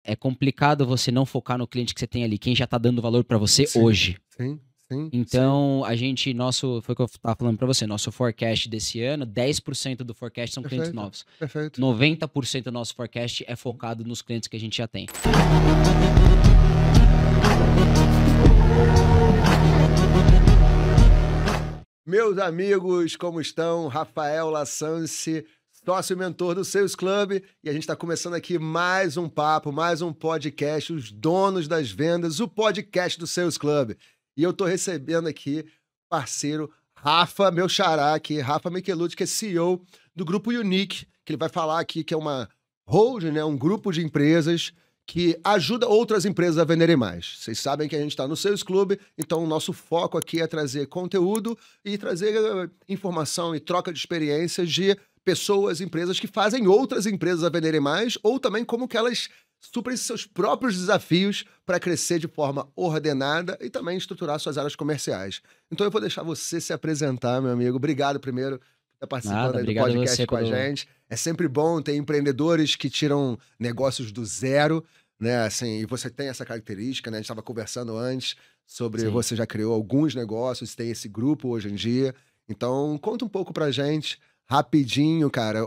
é complicado você não focar no cliente que você tem ali, quem já tá dando valor para você Sim, hoje. sim, sim. Então, a gente, foi o que eu tava falando para você, nosso forecast desse ano, 10% do forecast são clientes Perfeito, novos. perfeito. 90% do nosso forecast é focado nos clientes que a gente já tem. Meus amigos, como estão? Rafael Lassance, sócio e mentor do Sales Club, e a gente está começando aqui mais um papo, mais um podcast, os donos das vendas, o podcast do Sales Club. E eu estou recebendo aqui parceiro Rafa, meu xará aqui, Rafa Micheluzzi, que é CEO do Grupo Unique, que ele vai falar aqui que é uma holding, né, um grupo de empresas que ajuda outras empresas a venderem mais. Vocês sabem que a gente está no Sales Club, então o nosso foco aqui é trazer conteúdo e trazer informação e troca de experiências de pessoas, empresas que fazem outras empresas a venderem mais, ou também como que elas suprem seus próprios desafios para crescer de forma ordenada e também estruturar suas áreas comerciais. Então eu vou deixar você se apresentar, meu amigo. Obrigado primeiro por estar participando Nada, aí do obrigado a podcast você com a pelo... gente. É sempre bom ter empreendedores que tiram negócios do zero, né? Assim, e você tem essa característica, né? A gente estava conversando antes sobre Sim. você já criou alguns negócios, tem esse grupo hoje em dia. Então, conta um pouco pra gente, rapidinho, cara,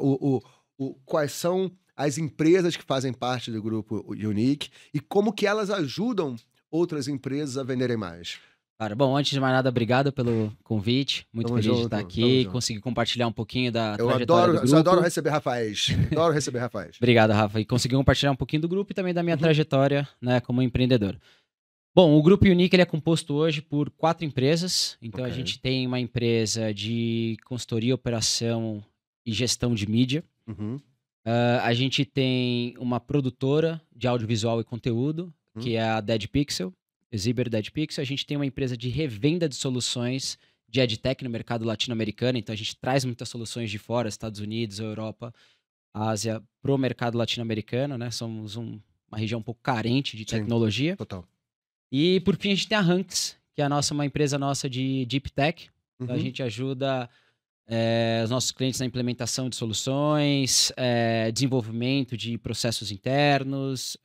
quais são as empresas que fazem parte do grupo Unique e como que elas ajudam outras empresas a venderem mais. Cara, bom, antes de mais nada, obrigado pelo convite. Muito Tamo feliz de estar junto, tamo aqui, junto. conseguir compartilhar um pouquinho da Eu trajetória do adoro grupo. receber Rafaéis. Adoro receber Rafaéis. Obrigado, Rafa. E conseguir compartilhar um pouquinho do grupo e também da minha Uhum. trajetória, né, como empreendedor. Bom, o Grupo Unique ele é composto hoje por 4 empresas. Então, a Ok. gente tem uma empresa de consultoria, operação e gestão de mídia. Uhum. A gente tem uma produtora de audiovisual e conteúdo, que é a Dead Pixel, Exhiber Dead Pixel. A gente tem uma empresa de revenda de soluções de EdTech no mercado latino-americano. Então, a gente traz muitas soluções de fora, Estados Unidos, Europa, Ásia, para o mercado latino-americano, né? Somos uma região um pouco carente de Sim, tecnologia. total. E, por fim, a gente tem a Ranks, que é uma empresa nossa de Deep Tech. Então, a Uhum. gente ajuda os nossos clientes na implementação de soluções, desenvolvimento de processos internos,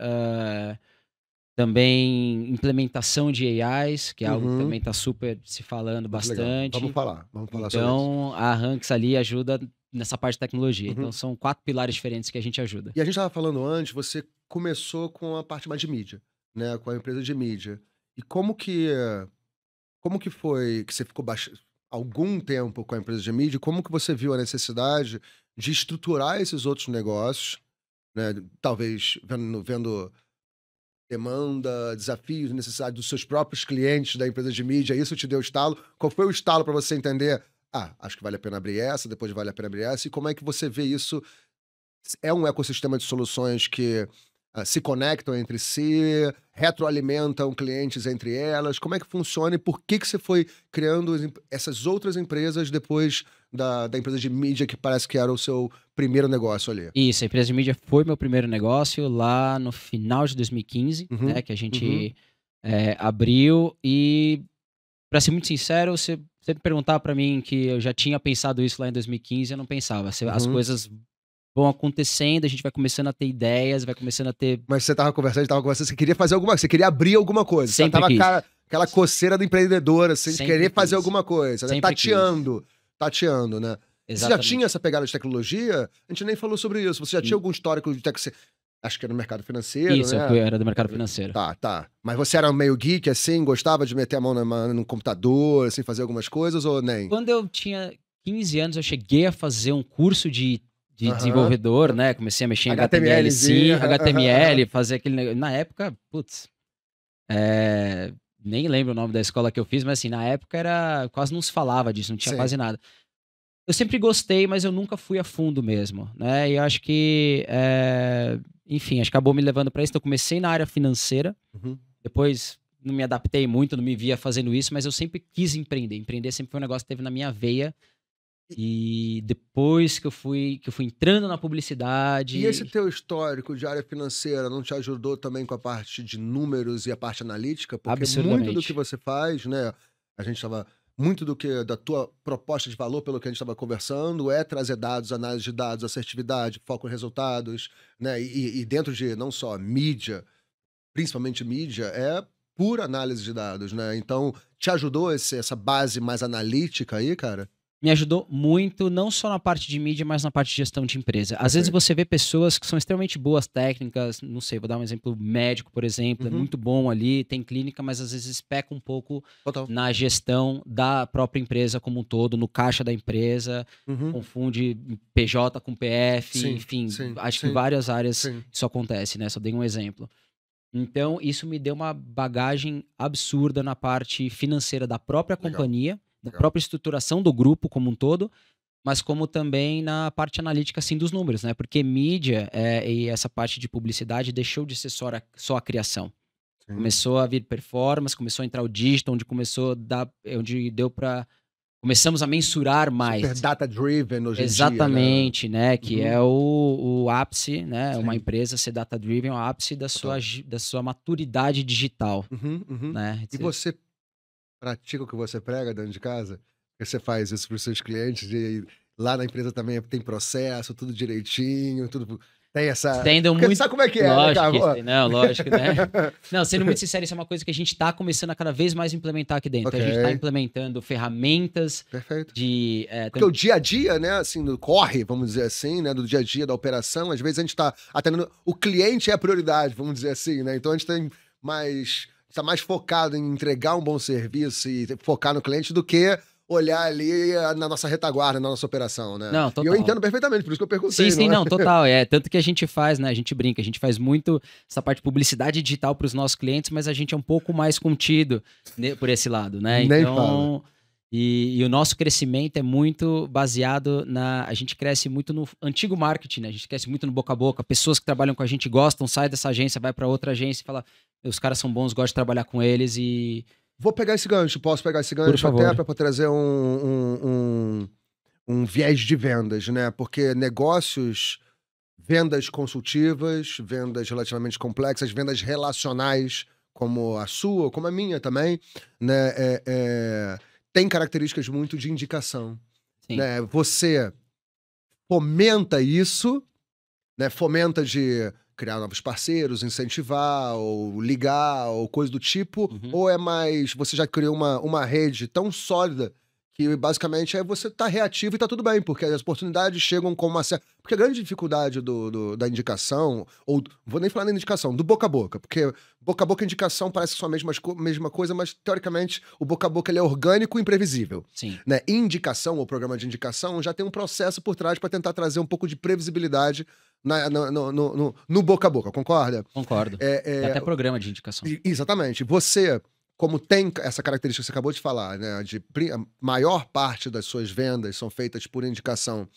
também implementação de AIs, que é algo que Uhum. também está super se falando Muito legal. bastante. Vamos falar sobre isso. Então, a Ranks ali ajuda nessa parte de tecnologia. Uhum. Então, são 4 pilares diferentes que a gente ajuda. E a gente estava falando antes, você começou com a parte mais de mídia, né? Com a empresa de mídia. E como que foi que você ficou algum tempo com a empresa de mídia? Como que você viu a necessidade de estruturar esses outros negócios, né? Talvez vendo demanda, desafios, necessidade dos seus próprios clientes da empresa de mídia, isso te deu estalo? Qual foi o estalo para você entender? Ah, acho que vale a pena abrir essa, depois vale a pena abrir essa. E como é que você vê isso? É um ecossistema de soluções que se conectam entre si, retroalimentam clientes entre elas? Como é que funciona e por que você foi criando essas outras empresas depois da empresa de mídia que parece que era o seu primeiro negócio ali? Isso, a empresa de mídia foi meu primeiro negócio lá no final de 2015, Uhum, né, que a uhum. gente abriu. E, para ser muito sincero, você sempre perguntava para mim que eu já tinha pensado isso lá em 2015, eu não pensava. As Uhum. coisas vão acontecendo, a gente vai começando a ter ideias, vai começando a ter... Mas você tava conversando, você queria fazer alguma coisa, você queria abrir alguma coisa. Você Sempre tava quis. aquela coceira do empreendedor, assim, de Sempre querer fazer quis. alguma coisa, né? Sempre quis. Tateando, né? Você já Exatamente. tinha essa pegada de tecnologia? A gente nem falou sobre isso. Você já tinha algum histórico de tech? Acho que era no mercado financeiro, Isso, né? eu era do mercado financeiro. Tá. Mas você era meio geek, assim, gostava de meter a mão no computador, assim, fazer algumas coisas, ou nem? Quando eu tinha 15 anos, eu cheguei a fazer um curso de Aham. desenvolvedor, né? Comecei a mexer em HTMLzinho, HTML, HTML, fazer aquele... Na época, putz, nem lembro o nome da escola que eu fiz, mas assim, na época quase não se falava disso, não tinha Sim. quase nada. Eu sempre gostei, mas eu nunca fui a fundo mesmo, né? E eu acho que, enfim, acho que acabou me levando para isso. Então, eu comecei na área financeira, Uhum. depois não me adaptei muito, não me via fazendo isso, mas eu sempre quis empreender. Empreender sempre foi um negócio que teve na minha veia. E depois que eu fui entrando na publicidade... E esse teu histórico de área financeira não te ajudou também com a parte de números e a parte analítica? Porque muito do que Absurdamente. você faz, né? A gente estava muito da tua proposta de valor, pelo que a gente estava conversando, é trazer dados, análise de dados, assertividade, foco em resultados, né? E dentro de não só mídia, principalmente mídia, é pura análise de dados, né? Então, te ajudou essa base mais analítica aí, cara? Me ajudou muito, não só na parte de mídia, mas na parte de gestão de empresa. Às vezes Perfeito. você vê pessoas que são extremamente boas técnicas, não sei, vou dar um exemplo médico, por exemplo, é Uhum. muito bom ali, tem clínica, mas às vezes peca um pouco Total. na gestão da própria empresa como um todo, no caixa da empresa, Uhum. confunde PJ com PF, Sim, enfim, sim, acho que em sim, várias áreas sim. isso acontece, né? Só dei um exemplo. Então, isso me deu uma bagagem absurda na parte financeira da própria Legal, companhia, da legal. própria estruturação do grupo como um todo, mas como também na parte analítica, assim, dos números, né? Porque mídia e essa parte de publicidade deixou de ser só a criação. Sim. Começou a vir performance, começou a entrar o digital, onde começou a dar, onde deu para começamos a mensurar Super mais. data-driven hoje em dia, né? Exatamente, né? Que Uhum. é o ápice, né? Uma Sim. empresa ser data-driven é o ápice da Total. da sua maturidade digital, Uhum, uhum. né? E você pratica o que você prega dentro de casa? Você faz isso para os seus clientes? Lá na empresa também tem processo, tudo direitinho, tudo tem essa. Estendam Porque tu muito. sabe como é que é, né, Lógico cara? que não, lógico, né? Não, sendo muito sincero, isso é uma coisa que a gente está começando a cada vez mais implementar aqui dentro. Ok, A gente está implementando ferramentas perfeito. de. Porque o dia a dia, né, assim, no corre, vamos dizer assim, né, do dia a dia da operação, às vezes a gente tá atendendo. O cliente é a prioridade, vamos dizer assim, né? Então a gente tem mais. Está mais focado em entregar um bom serviço e focar no cliente do que olhar ali na nossa retaguarda, na nossa operação, né? Não, E eu total. entendo perfeitamente, por isso que eu Sim, perguntei, sim, não é? não, total. É tanto que a gente faz, né? A gente brinca, a gente faz muito essa parte de publicidade digital para os nossos clientes, mas a gente é um pouco mais contido por esse lado, né? Nem fala. Então, e o nosso crescimento é muito baseado na. A gente cresce muito no antigo marketing, né? A gente cresce muito no boca a boca. Pessoas que trabalham com a gente gostam, sai dessa agência, vai para outra agência e fala: os caras são bons, gosto de trabalhar com eles e. Vou pegar esse gancho, posso pegar esse Por gancho até favor. para trazer um viés de vendas, né? Porque negócios, vendas consultivas, vendas relativamente complexas, vendas relacionais, como a sua, como a minha também, né? Tem características muito de indicação, Sim. né? Você fomenta isso, né? Fomenta de criar novos parceiros, incentivar, ou ligar, ou coisa do tipo, Uhum. ou é mais, você já criou uma rede tão sólida que basicamente é você tá reativo e tá tudo bem, porque as oportunidades chegam com uma certa. Porque a grande dificuldade da indicação, ou vou nem falar nem indicação, do boca a boca, porque boca a boca e indicação parece que são a mesma coisa, mas teoricamente o boca a boca ele é orgânico e imprevisível. Sim, Né? Indicação, ou programa de indicação, já tem um processo por trás para tentar trazer um pouco de previsibilidade no boca a boca, concorda? concordo. É até programa de indicação. Exatamente. Você, como tem essa característica que você acabou de falar, né? A maior parte das suas vendas são feitas por indicação.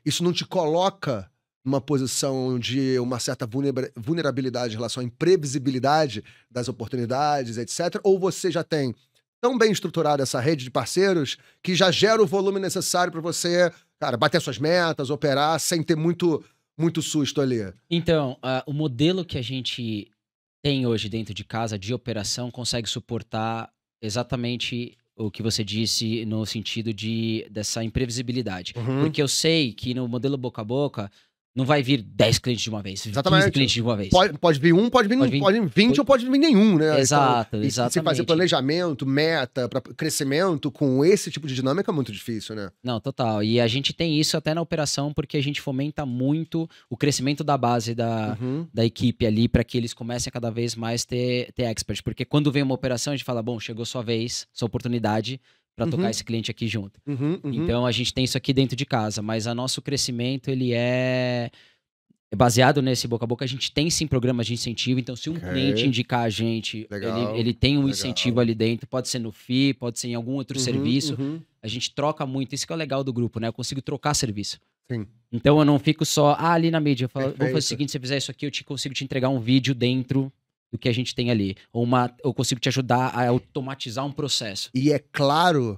Isso não te coloca numa posição de uma certa vulnerabilidade em relação à imprevisibilidade das oportunidades, etc. Ou você já tem tão bem estruturada essa rede de parceiros que já gera o volume necessário para você, cara, bater suas metas, operar sem ter muito susto ali. Então, o modelo que a gente tem hoje dentro de casa de operação consegue suportar exatamente o que você disse no sentido dessa imprevisibilidade. Uhum. Porque eu sei que no modelo boca a boca não vai vir 10 clientes de uma vez, 15 Exatamente. clientes de uma vez. Pode vir um, pode vir 20 ou pode vir nenhum, né? Exato, Então, e se fazer exatamente. planejamento, meta, para crescimento com esse tipo de dinâmica é muito difícil, né? Não, total. E a gente tem isso até na operação porque a gente fomenta muito o crescimento da base Uhum. da equipe ali para que eles comecem a cada vez mais ter expert. Porque quando vem uma operação, a gente fala, bom, chegou sua vez, sua oportunidade para tocar esse cliente aqui junto. Uhum. Então a gente tem isso aqui dentro de casa, mas o nosso crescimento ele é baseado nesse boca a boca. A gente tem sim programas de incentivo, então se um cliente indicar a gente, Legal, ele tem um legal. incentivo ali dentro, pode ser no FII, pode ser em algum outro serviço. A gente troca muito, isso que é o legal do grupo, né? Eu consigo trocar serviço. Sim. Então eu não fico só ali na mídia, eu falo, vamos fazer o Perfeito. seguinte, se você fizer isso aqui, consigo te entregar um vídeo dentro do que a gente tem ali. Ou eu consigo te ajudar a automatizar um processo. E é claro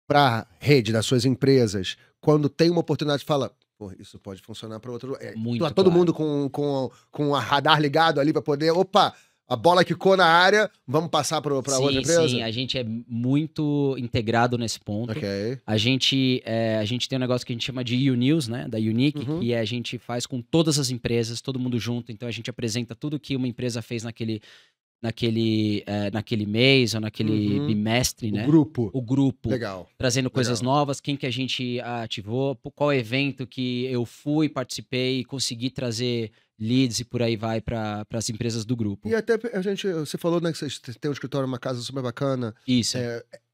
para rede das suas empresas, quando tem uma oportunidade, fala, pô, isso pode funcionar para outro. Muito Todo claro. mundo com a radar ligado ali para poder, opa, a bola quicou na área, vamos passar para outra empresa? Sim, a gente é muito integrado nesse ponto. Ok. A gente tem um negócio que a gente chama de U-News, né? Da Unique, que a gente faz com todas as empresas, todo mundo junto. Então a gente apresenta tudo que uma empresa fez naquele mês ou naquele bimestre, né? O grupo. Legal. Trazendo coisas novas, quem que a gente ativou, qual evento que eu fui, participei e consegui trazer leads e por aí vai para as empresas do grupo. E até você falou, né, que vocês têm um escritório, uma casa super bacana. Isso.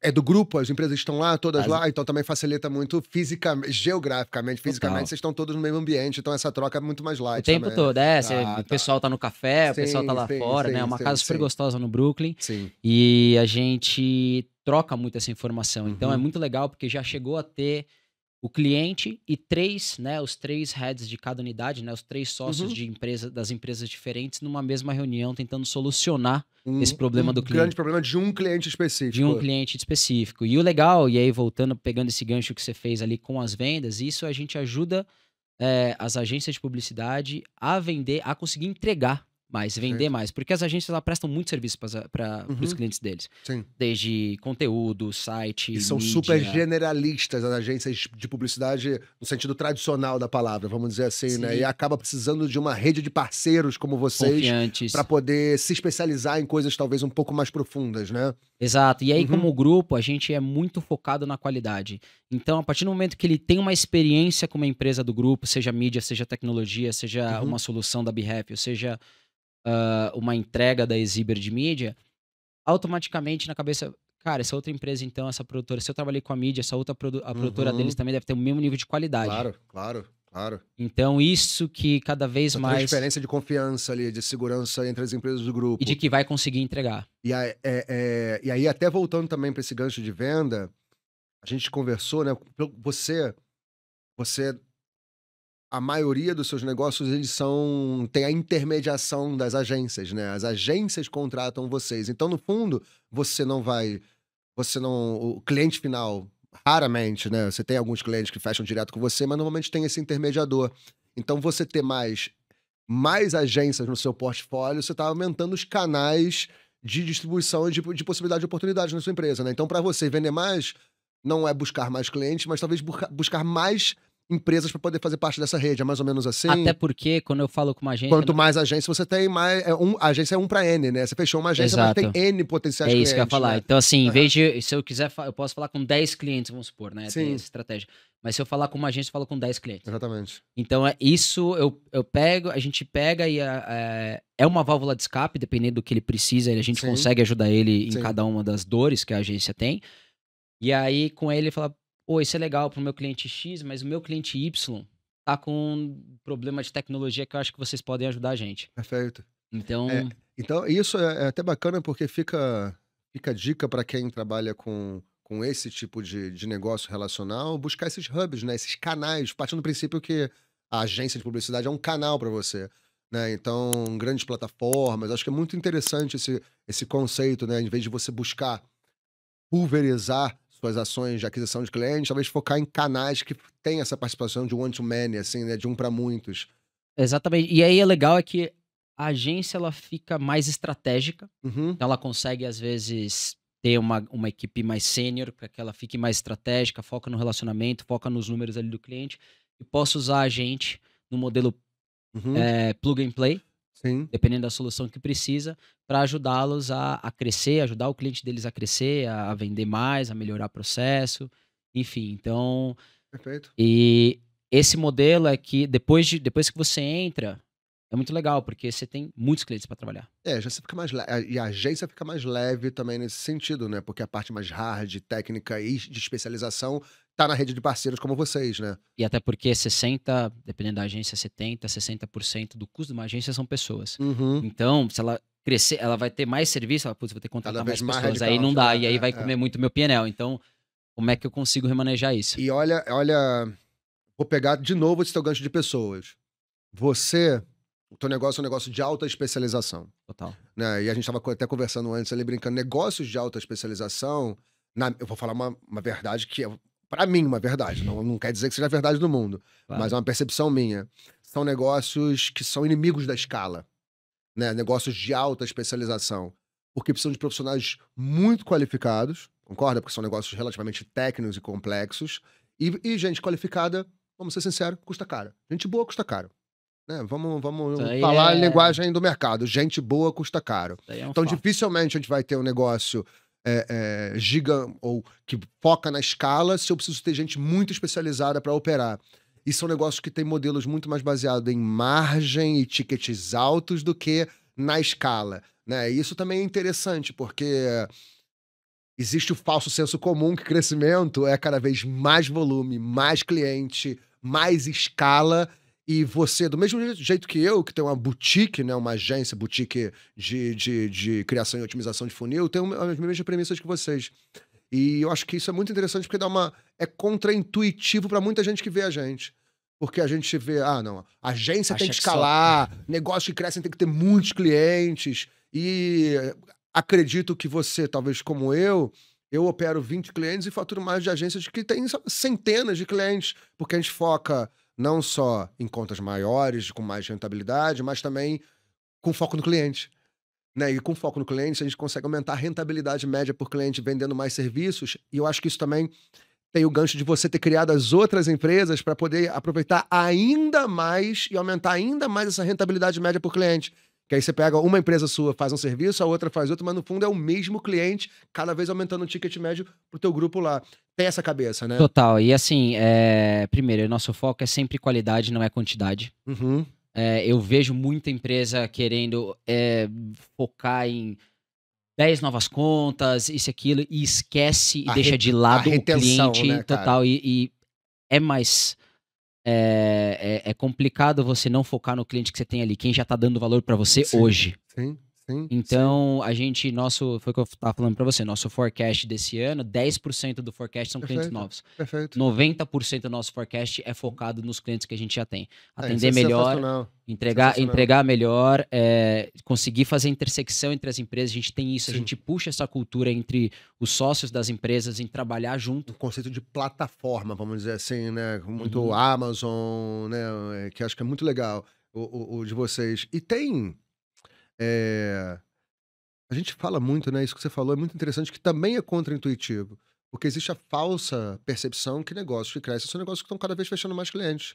É do grupo, as empresas estão lá, todas lá, então também facilita muito geograficamente, fisicamente, vocês estão todos no mesmo ambiente, então essa troca é muito mais light. O tempo também, todo, né? O pessoal tá no café, o pessoal tá lá fora, né? É uma casa super gostosa no Brooklyn. E a gente troca muito essa informação. Então é muito legal porque já chegou a ter o cliente e os 3 heads de cada unidade, né? Os 3 sócios das empresas diferentes numa mesma reunião tentando solucionar esse problema do cliente. Grande problema de um cliente específico. De um cliente específico. E o legal, e aí voltando, pegando esse gancho que você fez ali com as vendas, isso a gente ajuda as agências de publicidade a vender, a conseguir entregar mais, vender mais. Porque as agências lá prestam muito serviço para os clientes deles. Sim. Desde conteúdo, site, e são mídia. super generalistas as agências de publicidade no sentido tradicional da palavra, vamos dizer assim, né? E acaba precisando de uma rede de parceiros como vocês para poder se especializar em coisas talvez um pouco mais profundas, né? Exato. E aí, como grupo, a gente é muito focado na qualidade. Então, a partir do momento que ele tem uma experiência com uma empresa do grupo, seja mídia, seja tecnologia, seja uma solução da BeHappy, ou seja uma entrega da Exhiber de mídia, automaticamente na cabeça, cara, essa outra empresa então, essa produtora, se eu trabalhei com a mídia, essa outra a produtora deles também deve ter o mesmo nível de qualidade. Claro. Então isso que cada vez essa mais... transferência de confiança ali, de segurança entre as empresas do grupo. E de que vai conseguir entregar. E aí até voltando também para esse gancho de venda, a gente conversou, né? Você a maioria dos seus negócios, tem a intermediação das agências, né? As agências contratam vocês. Então, no fundo, o cliente final, raramente, né? Você tem alguns clientes que fecham direto com você, mas normalmente tem esse intermediador. Então, você ter mais agências no seu portfólio, você está aumentando os canais de distribuição e de possibilidade de oportunidades na sua empresa, né? Então, para você vender mais, não é buscar mais clientes, mas talvez buscar mais empresas para poder fazer parte dessa rede, é mais ou menos assim. Até porque, quando eu falo com uma agência... Quanto mais agência você tem, mais... a agência é 1 para N, né? Você fechou uma agência, mas tem N potenciais clientes. É isso que eu ia falar. Né? Então, assim, em vez de... Se eu quiser, eu posso falar com 10 clientes, vamos supor, né? Sim. Tem essa estratégia. Mas se eu falar com uma agência, eu falo com 10 clientes. Exatamente. Então, isso a gente pega e é uma válvula de escape, dependendo do que ele precisa, a gente consegue ajudar ele em cada uma das dores que a agência tem. E aí, com ele fala, isso é legal pro meu cliente X, mas o meu cliente Y tá com um problema de tecnologia que eu acho que vocês podem ajudar a gente. Perfeito. Então, então isso é até bacana porque fica a dica para quem trabalha com esse tipo de negócio relacional, buscar esses hubs, né? Esses canais, partindo do princípio que a agência de publicidade é um canal para você. Né? Então, grandes plataformas, acho que é muito interessante esse conceito, né? Em vez de você buscar pulverizar suas ações de aquisição de clientes, talvez focar em canais que tem essa participação de one-to-many, assim, né? De um para muitos. Exatamente. E aí, legal é que a agência ela fica mais estratégica, então ela consegue, às vezes, ter uma equipe mais sênior para que ela fique mais estratégica, foca no relacionamento, foca nos números ali do cliente, e possa usar a gente no modelo plug and play, dependendo da solução que precisa, para ajudá-los a crescer, ajudar o cliente deles a crescer, a vender mais, a melhorar o processo, enfim. Então, perfeito. E esse modelo é que depois que você entra, é muito legal, porque você tem muitos clientes para trabalhar. Já você fica mais leve, e a agência fica mais leve também nesse sentido, né? Porque a parte mais hard, técnica e de especialização tá na rede de parceiros como vocês, né? E até porque dependendo da agência, 70%, 60% do custo de uma agência são pessoas. Então, se ela crescer, ela vai ter mais serviço, ela vai ter que contratar mais pessoas. Radical, aí não dá, e aí vai comer muito meu PNL. Então, como é que eu consigo remanejar isso? E olha, vou pegar de novo esse teu gancho de pessoas. O teu negócio é um negócio de alta especialização. Total. Né? E a gente estava até conversando antes ali, brincando, negócios de alta especialização, eu vou falar uma verdade que é, para mim, uma verdade. Não quer dizer que seja a verdade do mundo, mas é uma percepção minha. São negócios que são inimigos da escala. né? Negócios de alta especialização. Porque precisam de profissionais muito qualificados, concorda? Porque são negócios relativamente técnicos e complexos. E gente qualificada, vamos ser sinceros, custa caro. Gente boa custa caro. Né? Vamos Isso aí falar a é, linguagem do mercado. Gente boa custa caro. isso aí é um Então, fato. dificilmente a gente vai ter um negócio ou que foca na escala se eu preciso ter gente muito especializada para operar. E são negócios que têm modelos muito mais baseados em margem e tickets altos do que na escala. Né? E isso também é interessante, porque existe o falso senso comum que crescimento é cada vez mais volume, mais cliente, mais escala. E você, do mesmo jeito que eu, que tenho uma boutique, né, uma agência boutique de criação e otimização de funil, eu tenho as mesmas premissas que vocês. E eu acho que isso é muito interessante porque é contraintuitivo para muita gente que vê a gente. Porque a gente vê, não, a agência tem que escalar, negócios que crescem tem que ter muitos clientes. E acredito que você, talvez como eu opero 20 clientes e faturo mais de agências que têm centenas de clientes, porque a gente foca não só em contas maiores, com mais rentabilidade, mas também com foco no cliente. Né? E com foco no cliente, a gente consegue aumentar a rentabilidade média por cliente vendendo mais serviços. E eu acho que isso também tem o gancho de você ter criado as outras empresas para poder aproveitar ainda mais e aumentar ainda mais essa rentabilidade média por cliente. Que aí você pega uma empresa sua, faz um serviço, a outra faz outro, mas no fundo é o mesmo cliente, cada vez aumentando o ticket médio pro teu grupo lá. Tem essa cabeça, né? Total. E assim, primeiro, o nosso foco é sempre qualidade, não é quantidade. Uhum. Eu vejo muita empresa querendo focar em 10 novas contas, isso e aquilo, e esquece e deixa de lado o cliente, né, total. E é mais... É complicado você não focar no cliente que você tem ali, quem já tá dando valor para você hoje. Sim. Então, a gente, foi o que eu tava falando pra você, nosso forecast desse ano, 10% do forecast são clientes novos. Perfeito. 90% do nosso forecast é focado nos clientes que a gente já tem. Atender isso é melhor, sensacional. entregar melhor, conseguir fazer intersecção entre as empresas, a gente tem isso, Sim. a gente puxa essa cultura entre os sócios das empresas em trabalhar junto. Um conceito de plataforma, vamos dizer assim, né? Muito Amazon, né? Que acho que é muito legal o de vocês. E tem... A gente fala muito, né? Isso que você falou é muito interessante, que também é contraintuitivo. Porque existe a falsa percepção que negócios que crescem são negócios que estão cada vez fechando mais clientes.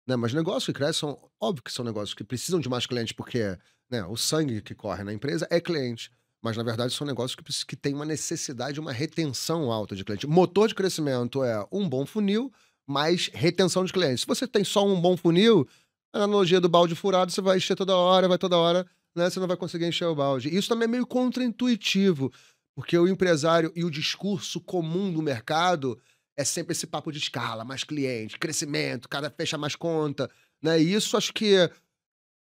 Né? Mas negócios que crescem são, óbvio que são negócios que precisam de mais clientes, porque né, o sangue que corre na empresa é cliente. Mas, na verdade, são negócios que têm uma necessidade, uma retenção alta de cliente. Motor de crescimento é um bom funil, mais retenção de clientes. Se você tem só um bom funil, a analogia do balde furado, você vai encher toda hora, né, você não vai conseguir encher o balde. Isso também é meio contraintuitivo, porque o empresário e o discurso comum do mercado é sempre esse papo de escala, mais cliente, crescimento, cada fecha mais conta, né? E isso acho que...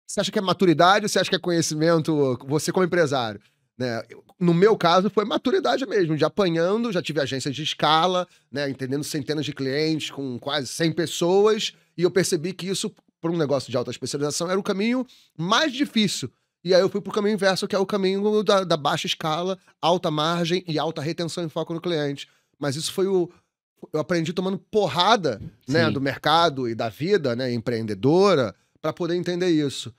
Você acha que é maturidade ou você acha que é conhecimento, você como empresário? Né? No meu caso, foi maturidade mesmo, de apanhando, já tive agências de escala, né, entendendo centenas de clientes, com quase 100 pessoas, e eu percebi que isso, por um negócio de alta especialização, era o caminho mais difícil. E aí eu fui pro caminho inverso, que é o caminho da baixa escala, alta margem e alta retenção e foco no cliente. Mas isso foi eu aprendi tomando porrada, né, do mercado e da vida, né, empreendedora, para poder entender isso.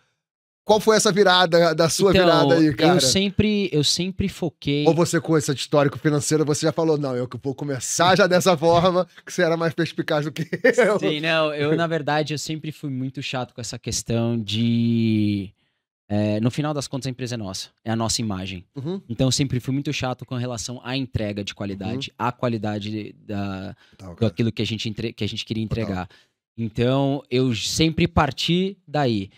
Qual foi essa virada, da sua virada aí, cara? Eu sempre foquei... Ou você, com esse histórico financeiro, você já falou, não, eu vou começar já dessa forma, que você era mais perspicaz do que eu. Sim, não, na verdade, eu sempre fui muito chato com essa questão de... no final das contas, a empresa é nossa, é a nossa imagem. Uhum. Então, eu sempre fui muito chato com relação à entrega de qualidade, à qualidade daquilo que a gente queria entregar. Então, eu sempre parti daí,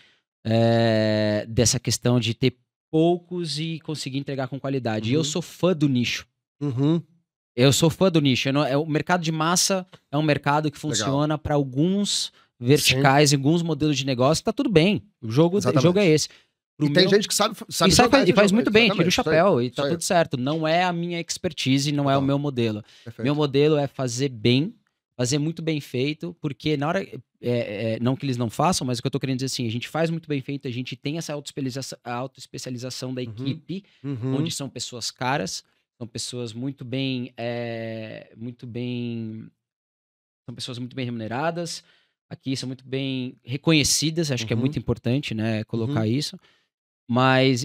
dessa questão de ter poucos e conseguir entregar com qualidade. E eu sou fã do nicho. Eu sou fã do nicho. O mercado de massa é um mercado que funciona para alguns verticais, alguns modelos de negócio, tá tudo bem. O jogo é esse. Tem gente que sabe e faz muito bem, tira o chapéu e tá tudo certo. Não é a minha expertise, não é o meu modelo. Perfeito. Meu modelo é fazer bem, fazer muito bem feito, porque na hora... não que eles não façam, mas o que eu tô querendo dizer assim, a gente faz muito bem feito, a gente tem essa autoespecialização da equipe, onde são pessoas caras, são pessoas muito bem... São pessoas muito bem remuneradas, aqui são muito bem reconhecidas, acho que é muito importante, né, colocar isso.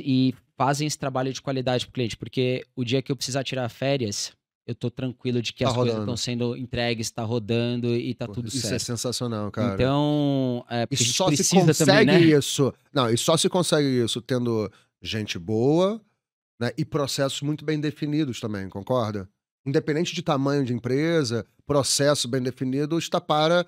E fazem esse trabalho de qualidade pro cliente, porque o dia que eu precisar tirar férias, eu tô tranquilo de que Tá as coisas rodando. estão sendo entregues, tá rodando e tá Pô, tudo isso é certo. sensacional, cara. Então, E porque a gente só se precisa também, consegue né? isso. Não, e só se consegue isso tendo gente boa, né? E processos muito bem definidos também, concorda? Independente de tamanho de empresa, processo bem definido está para.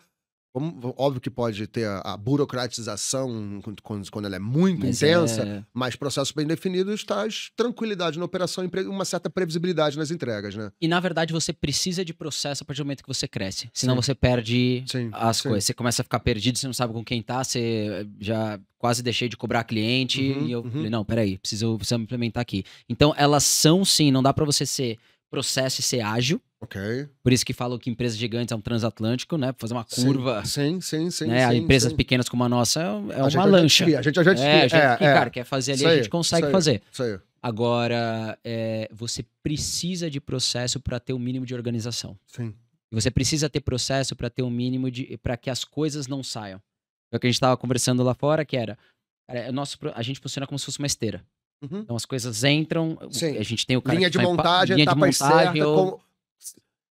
Óbvio que pode ter a burocratização quando ela é muito Mas intensa, mas processos bem definidos traz tranquilidade na operação e uma certa previsibilidade nas entregas, né? E na verdade você precisa de processo a partir do momento que você cresce. Senão Sim, você perde sim, as sim. coisas. Você começa a ficar perdido, você não sabe com quem tá, você já quase deixei de cobrar cliente e eu falei, não, peraí, precisamos implementar aqui. Então elas são sim, não dá pra você ser processo e ser ágil. Ok. Por isso que falam que empresas gigantes é um transatlântico, né? Pra fazer uma curva, Sim, né? Empresas pequenas como a nossa é A gente uma é jet lancha. ski, a gente é jet ski. A gente que, cara, quer fazer ali, Isso a aí, gente consegue isso aí, fazer. Isso aí. Agora, você precisa de processo para ter o mínimo de organização. Sim. E você precisa ter processo para ter o mínimo de. Para que as coisas não saiam. É o que a gente estava conversando lá fora, que era. Cara, a gente funciona como se fosse uma esteira. Uhum. Então as coisas entram, Sim. a gente tem o cara Linha que de montagem, linha de etapas montagem, certas,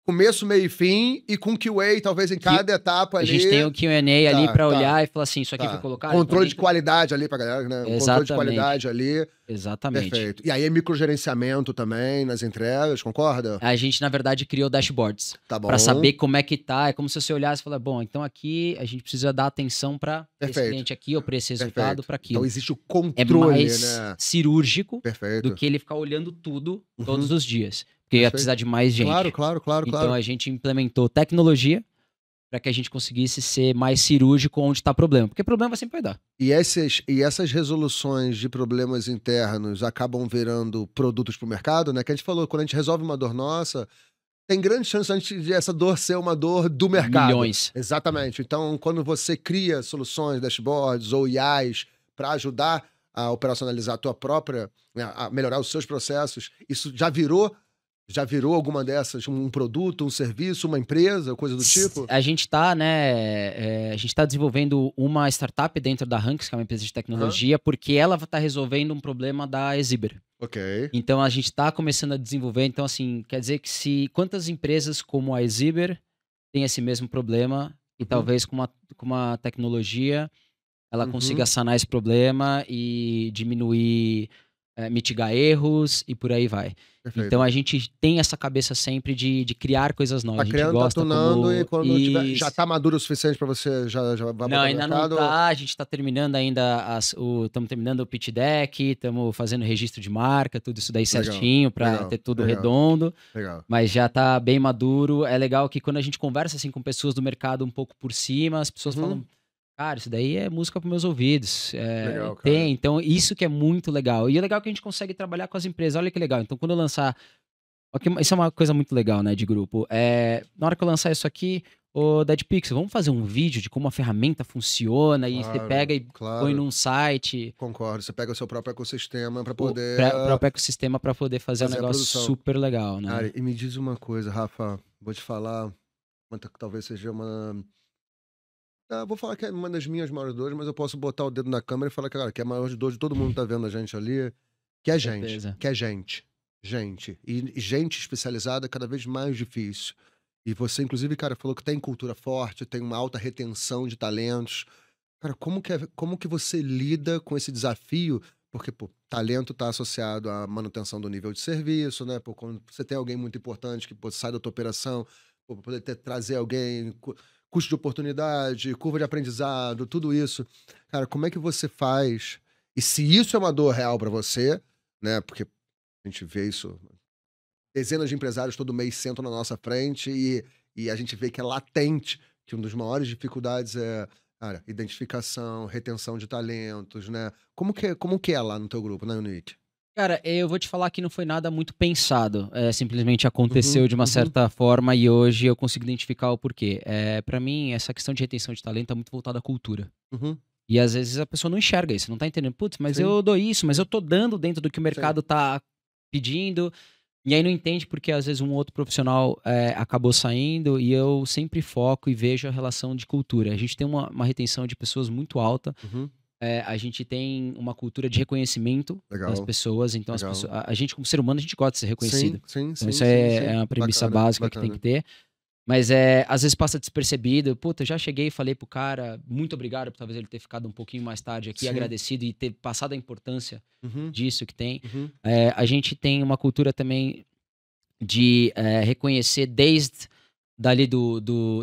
começo, meio e fim, e com QA, talvez em cada etapa a ali. gente tem o Q&A ali para olhar e falar assim, isso aqui foi colocado. Controle de qualidade ali pra galera, né? Exatamente. Controle de qualidade ali. Exatamente. Perfeito. E aí microgerenciamento também nas entregas, concorda? A gente, na verdade, criou dashboards. Tá bom. Pra saber como é que tá. É como se você olhasse e falasse, bom, então aqui a gente precisa dar atenção pra esse cliente aqui ou pra esse resultado, pra aquilo. Então existe o controle, é mais né? cirúrgico Perfeito. do que ele ficar olhando tudo todos os dias. Porque ia precisar de mais gente. Claro. Então a gente implementou tecnologia para que a gente conseguisse ser mais cirúrgico onde está problema. Porque problema sempre vai dar. E essas resoluções de problemas internos acabam virando produtos para o mercado, né? Que a gente falou, quando a gente resolve uma dor nossa, tem grande chance de essa dor ser uma dor do mercado. Milhões. Exatamente. Então, quando você cria soluções, dashboards ou IAs para ajudar a operacionalizar a tua própria, né, a melhorar os seus processos, isso já virou alguma dessas, um produto, um serviço, uma empresa, coisa do tipo? A gente tá, né? A gente tá desenvolvendo uma startup dentro da Ranks, que é uma empresa de tecnologia, porque ela tá resolvendo um problema da Exhiber. Ok. Então a gente tá começando a desenvolver. Então, assim, quer dizer que quantas empresas como a Exhiber têm esse mesmo problema e talvez com uma tecnologia ela consiga sanar esse problema e diminuir, mitigar erros e por aí vai. Perfeito. Então a gente tem essa cabeça sempre de criar coisas novas. Tá A gente criando, gosta tá tunando como... e quando tiver, já tá maduro o suficiente pra você já vai botar Não, no ainda mercado? não tá. A gente tá terminando ainda estamos terminando o pitch deck, estamos fazendo registro de marca, tudo isso daí certinho para ter tudo redondo. Legal. Mas já tá bem maduro. É legal que quando a gente conversa assim com pessoas do mercado um pouco por cima, as pessoas falam: cara, isso daí é música para meus ouvidos. Legal, cara. Então isso que é muito legal. E é legal que a gente consegue trabalhar com as empresas. Olha que legal. Então quando eu lançar... Isso é uma coisa muito legal, né, de grupo. Na hora que eu lançar isso aqui, ô DeadPixel, vamos fazer um vídeo de como a ferramenta funciona e você pega e põe num site. Concordo, você pega o seu próprio ecossistema para poder... O próprio ecossistema para poder fazer um negócio super legal, né? Cara, e me diz uma coisa, Rafa, vou te falar, talvez seja uma... vou falar que é uma das minhas maiores dores, mas eu posso botar o dedo na câmera e falar, cara, que é a maior dor de todo mundo que tá vendo a gente ali, que é gente, gente. E gente especializada é cada vez mais difícil. E você, inclusive, cara, falou que tem cultura forte, tem uma alta retenção de talentos. Cara, como que você lida com esse desafio? Porque, pô, talento tá associado à manutenção do nível de serviço, né? Pô, quando você tem alguém muito importante que sai da tua operação, pô, pra poder trazer alguém, custo de oportunidade, curva de aprendizado, tudo isso. Cara, como é que você faz? E se isso é uma dor real para você, né? Porque a gente vê isso, dezenas de empresários todo mês sentam na nossa frente e a gente vê que é latente, que uma das maiores dificuldades é, cara, identificação, retenção de talentos, né? Como que é lá no teu grupo, na Unique? Cara, eu vou te falar que não foi nada muito pensado. Simplesmente aconteceu de uma certa forma e hoje eu consigo identificar o porquê. Pra mim, essa questão de retenção de talento é muito voltada à cultura. E às vezes a pessoa não enxerga isso, não tá entendendo. Putz, mas eu dou isso, mas eu tô dando dentro do que o mercado tá pedindo. E aí não entende porque às vezes um outro profissional acabou saindo e eu sempre foco e vejo a relação de cultura. A gente tem uma retenção de pessoas muito alta. a gente tem uma cultura de reconhecimento das Legal, pessoas. Então, legal. a gente, como ser humano, a gente gosta de ser reconhecido. Sim, Então, sim, isso sim, é sim. uma premissa Bacana, básica que tem bacana. que ter. Mas às vezes passa despercebido. Puta, eu já cheguei e falei pro cara, muito obrigado por talvez ele ter ficado um pouquinho mais tarde aqui, Sim. agradecido e ter passado a importância Uhum, disso que tem. uhum. A gente tem uma cultura também de reconhecer desde dali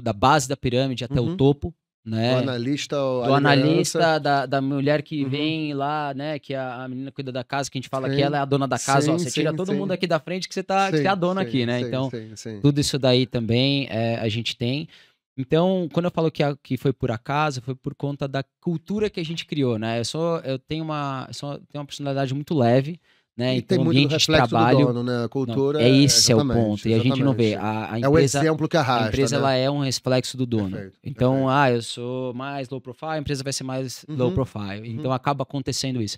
da base da pirâmide até o Uhum. topo, Do né? analista ou a Do liderança. analista, da mulher que Uhum. vem lá, né? Que a menina cuida da casa, que a gente fala que Sim, ela é a dona da casa. Ó, sim, você tira sim, todo sim. mundo aqui da frente que você é a Sim, dona aqui, sim, né? sim, Então, sim, sim. tudo isso daí também a gente tem. Então, quando eu falo que foi por acaso, foi por conta da cultura que a gente criou, né? Eu tenho tenho uma personalidade muito leve, né? E tem Então, muito do ambiente de reflexo do trabalho, dono, né? A não, cultura esse é o exatamente, ponto. E a gente não vê. exatamente. É o exemplo que A arrasta, empresa né? ela é um reflexo do dono. Perfeito, Então, perfeito. eu sou mais low profile, a empresa vai ser mais low Uhum, profile. Então, uhum. acaba acontecendo isso.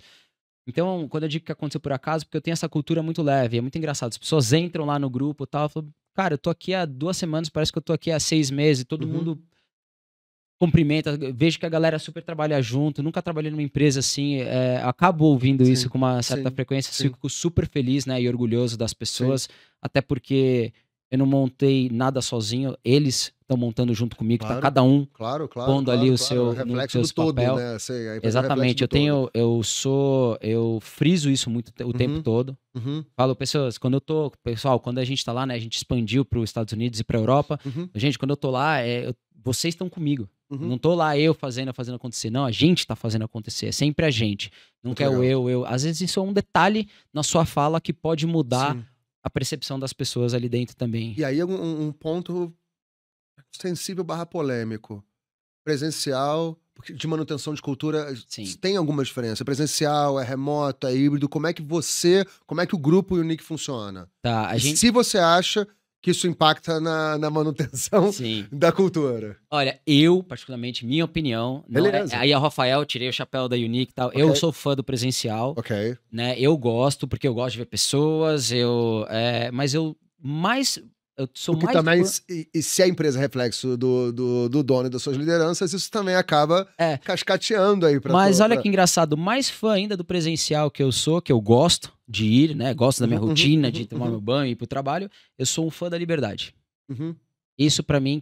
Então, quando eu digo que aconteceu por acaso, porque eu tenho essa cultura muito leve, é muito engraçado. As pessoas entram lá no grupo e tal, falam, cara, eu tô aqui há 2 semanas, parece que eu tô aqui há 6 meses, todo Uhum. mundo cumprimenta, vejo que a galera super trabalha junto, nunca trabalhei numa empresa assim, acabo ouvindo isso Sim, com uma certa sim, frequência, sim, fico super feliz, né, e orgulhoso das sim. pessoas, até porque eu não montei nada sozinho, eles estão montando junto comigo, tá Claro, cada um claro, claro, pondo ali claro, o claro. É o seu, no reflexo do seus todo, papel. né? Sei, a empresa é o reflexo Exatamente, do todo. eu friso isso muito o tempo Uhum, todo. uhum, Falo, pessoal, quando a gente tá lá, né, a gente expandiu para os Estados Unidos e para Europa. uhum, Gente, quando eu tô lá, vocês estão comigo. Eu uhum. não tô lá eu fazendo acontecer. Não, a gente tá fazendo acontecer. É sempre a gente. Muito Nunca é o legal. eu. Às vezes isso é um detalhe na sua fala que pode mudar Sim. a percepção das pessoas ali dentro também. E aí é um ponto sensível barra polêmico. Presencial, porque de manutenção de cultura Sim. tem alguma diferença. Presencial, é remoto, é híbrido. Como é que o grupo Unique funciona? Tá, a E gente. se você acha que isso impacta na manutenção Sim. da cultura? Olha, eu, particularmente, minha opinião, não é. Beleza. Aí a Rafael, tirei o chapéu da Unique e tal. Eu Ok, sou fã do presencial, ok. né? Eu gosto, porque eu gosto de ver pessoas, mas eu sou Porque mais também, fã. e se a empresa é reflexo do dono e das suas lideranças, isso também acaba É, cascateando aí pra mas tua. olha que engraçado, mais fã ainda do presencial que eu sou, que eu gosto de ir, né? Gosto da minha Uhum, uhum, rotina, de uhum, tomar meu banho e ir pro trabalho, eu sou um fã da liberdade. uhum. Isso pra mim,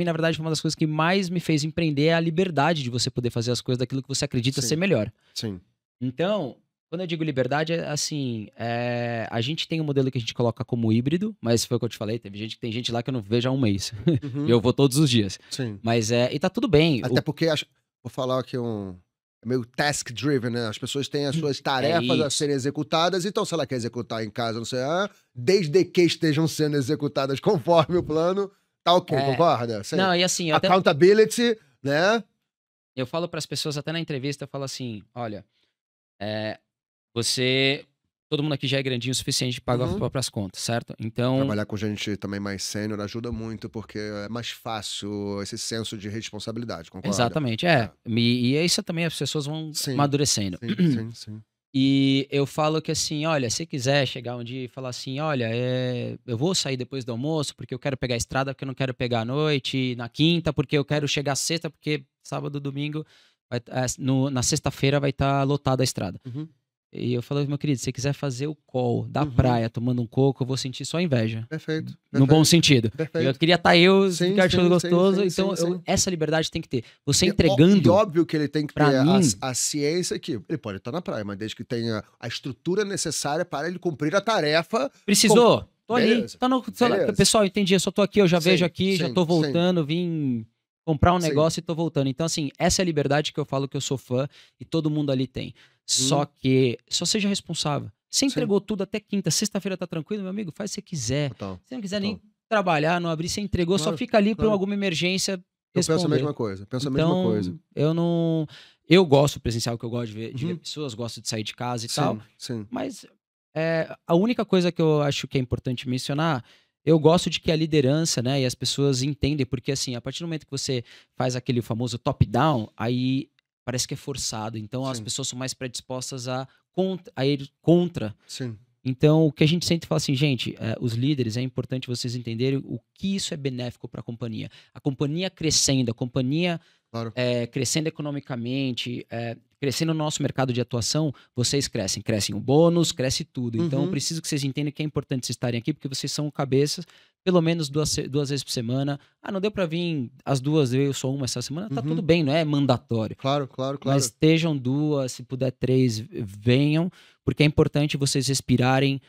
na verdade, foi uma das coisas que mais me fez empreender, é a liberdade de você poder fazer as coisas daquilo que você acredita ser Sim, melhor. sim. Então, quando eu digo liberdade, é assim, a gente tem um modelo que a gente coloca como híbrido, mas foi o que eu te falei, tem gente lá que eu não vejo há um mês. E Uhum, eu vou todos os dias. sim. Mas e tá tudo bem. Até porque, vou falar aqui é meio task-driven, né? As pessoas têm as suas É tarefas a isso. serem executadas, então se ela quer executar em casa, não sei, desde que estejam sendo executadas conforme o plano, tá ok, É, concorda? Sei. não, e assim, Accountability, né? eu falo para as pessoas até na entrevista, eu falo assim, olha, é, você, todo mundo aqui já é grandinho o suficiente para pagar as Uhum. próprias contas, certo? Então, Trabalhar com gente também mais sênior ajuda muito, porque é mais fácil esse senso de responsabilidade, concorda? exatamente, É. e isso também as pessoas vão Sim, amadurecendo. sim, sim, sim. E eu falo que assim, olha, se quiser chegar um dia e falar assim, olha, eu vou sair depois do almoço porque eu quero pegar a estrada, porque eu não quero pegar à noite, na quinta, porque eu quero chegar sexta, porque sábado, domingo, na sexta-feira vai estar lotada a estrada. Uhum. E eu falo, meu querido, se você quiser fazer o call da Uhum. praia tomando um coco, eu vou sentir só inveja. Perfeito, No bom perfeito, sentido. Eu perfeito. queria estar eu, Sim, ficar achando sim, sim, gostoso, sim, então sim, sim. essa liberdade tem que ter. Você E entregando, óbvio que ele tem que pra ter mim, a ciência que ele pode estar na praia, mas desde que tenha a estrutura necessária para ele cumprir a tarefa. precisou? Tô ali. Beleza, Tá. beleza. Pessoal, entendi. Eu só tô aqui, eu já vejo Sim, aqui, já sim, tô sim, voltando, vim comprar um sim. negócio e tô voltando. Então, assim, essa é a liberdade que eu falo que eu sou fã e todo mundo ali tem. Só Hum, que, só seja responsável. Você sim, entregou tudo até quinta, sexta-feira tá tranquilo, meu amigo? Faz o que você quiser. total, Se não quiser total. nem trabalhar, não abrir, você entregou, só Claro, fica ali pra claro. alguma emergência Eu penso a responder. mesma coisa, penso a mesma coisa. Então, eu não. Eu gosto do presencial, que eu gosto de ver Uhum. pessoas, gosto de sair de casa e tal. Sim, sim. Mas a única coisa que eu acho que é importante mencionar, eu gosto de que a liderança, né, e as pessoas entendem, porque assim, a partir do momento que você faz aquele famoso top-down, aí parece que é forçado. Então as Sim, pessoas são mais predispostas a ir contra sim. Então, o que a gente sempre fala assim, gente, os líderes, é importante vocês entenderem o que isso é benéfico para a companhia. A companhia crescendo, a companhia Claro. crescendo economicamente, crescendo no nosso mercado de atuação, vocês crescem. Crescem o bônus, cresce tudo. Então, eu Uhum. preciso que vocês entendam que é importante vocês estarem aqui, porque vocês são cabeças, pelo menos duas vezes por semana. Ah, não deu para vir as duas, eu sou uma essa semana, tá tudo Uhum. bem, não é mandatório. Claro, claro, Mas claro. estejam duas, se puder três, venham, porque é importante vocês respirarem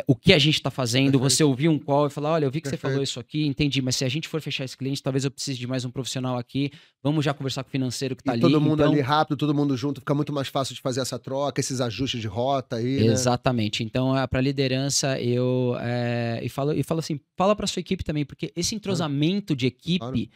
o que a gente está fazendo, você Perfeito. ouvir um call e falar, olha, eu vi que você falou Perfeito. isso aqui, entendi, mas se a gente for fechar esse cliente, talvez eu precise de mais um profissional aqui, vamos já conversar com o financeiro que está E ali, todo mundo ali então... rápido, todo mundo junto, fica muito mais fácil de fazer essa troca, esses ajustes de rota aí, né? Exatamente. Então, para liderança, e falo assim, fala para sua equipe também, porque esse Claro, entrosamento de claro. equipe,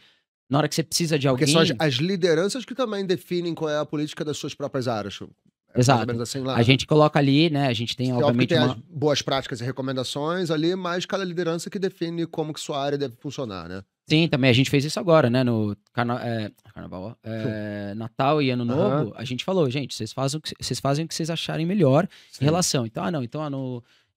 na hora que você precisa de Porque são alguém... as lideranças que também definem qual é a política das suas próprias áreas. É mais ou Exato. menos assim A lá, né? gente coloca ali, né, a gente tem, É óbvio que obviamente, tem as uma... boas práticas e recomendações ali, mas cada liderança que define como que sua área deve funcionar, né? Sim, também a gente fez isso agora, né? No Carnaval, ó, Natal e Ano Aham, Novo, a gente falou, gente, vocês fazem o que vocês acharem melhor em sim. relação. Então,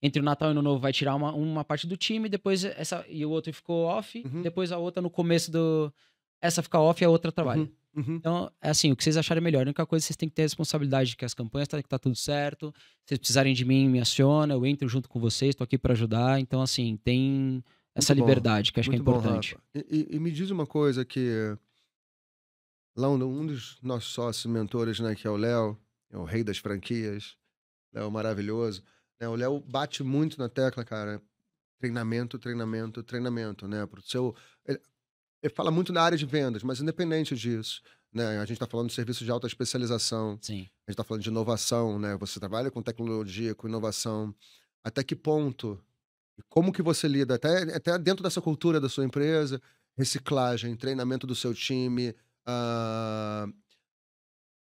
entre o Natal e o Ano Novo vai tirar uma parte do time, depois e o outro ficou off, Uhum, depois a outra no começo do. Essa fica off e a outra trabalha. uhum, uhum. Então, é assim, o que vocês acharem melhor. A única coisa, vocês têm que ter a responsabilidade de que as campanhas que tá tudo certo. Se vocês precisarem de mim, me aciona, eu entro junto com vocês, tô aqui para ajudar. Então, assim, tem essa liberdade que acho que é Muito bom, importante. Rafa. E me diz uma coisa que lá um dos nossos sócios mentores, né, que é o Léo, é o rei das franquias, Léo maravilhoso, né? O Léo bate muito na tecla, cara, treinamento, treinamento, treinamento, né? Pro seu, ele, ele fala muito na área de vendas, mas independente disso, né? A gente está falando de serviço de alta especialização, Sim. a gente está falando de inovação, né? Você trabalha com tecnologia, com inovação. Até que ponto? E como que você lida, até dentro dessa cultura da sua empresa, reciclagem, treinamento do seu time, ah,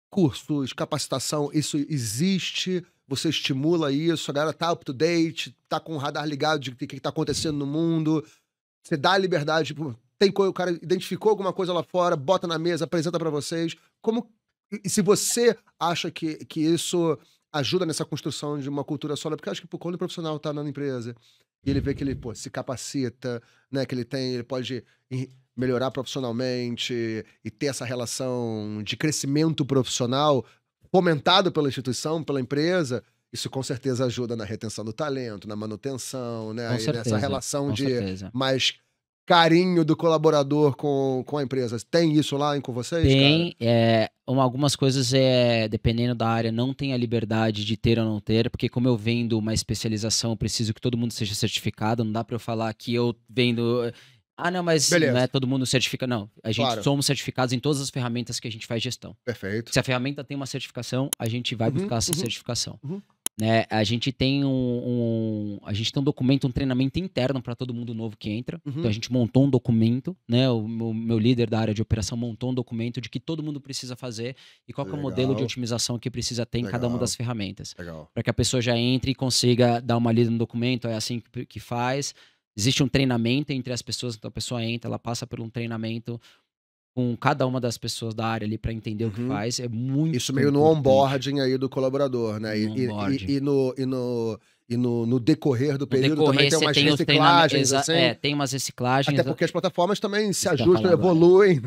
cursos, capacitação, isso existe? Você estimula isso? A galera tá up to date, tá com o radar ligado de o que tá acontecendo no mundo? Você dá a liberdade, tipo, o cara identificou alguma coisa lá fora, bota na mesa, apresenta pra vocês. Como e se você acha que isso ajuda nessa construção de uma cultura sólida, porque eu acho que, pô, quando o profissional tá na empresa e ele vê que ele, pô, se capacita, né, que ele pode melhorar profissionalmente e ter essa relação de crescimento profissional fomentado pela instituição, pela empresa, isso com certeza ajuda na retenção do talento, na manutenção, né, Com e nessa certeza, relação com de certeza. mais carinho do colaborador com a empresa. Tem isso lá com vocês, cara? Tem, algumas coisas, dependendo da área, não tem a liberdade de ter ou não ter, porque como eu vendo uma especialização, eu preciso que todo mundo seja certificado, não dá para eu falar que eu vendo... Ah, não, mas não é Beleza, todo mundo certifica. Não, a gente claro. somos certificados em todas as ferramentas que a gente faz gestão. Perfeito. Se a ferramenta tem uma certificação, a gente vai Uhum, buscar essa uhum, certificação. uhum. Né? A gente tem a gente tem um documento, um treinamento interno para todo mundo novo que entra. Então a Uhum. gente montou um documento, né? O meu líder da área de operação montou um documento de que todo mundo precisa fazer e qual que é o modelo de Legal, otimização que precisa ter em cada uma legal, das ferramentas. legal. Para que a pessoa já entre e consiga dar uma lida no documento, é assim que faz. Existe um treinamento entre as pessoas, então a pessoa entra, ela passa por um treinamento com cada uma das pessoas da área ali para entender o que Uhum. faz. É muito Isso meio no importante onboarding aí do colaborador, né? no onboarding. No decorrer do No período também decorrer, tem você umas tem os treinamentos. reciclagens, assim. Tem umas reciclagens. Até porque as plataformas também se Isso que eu ia ajustam, falar agora. evoluem.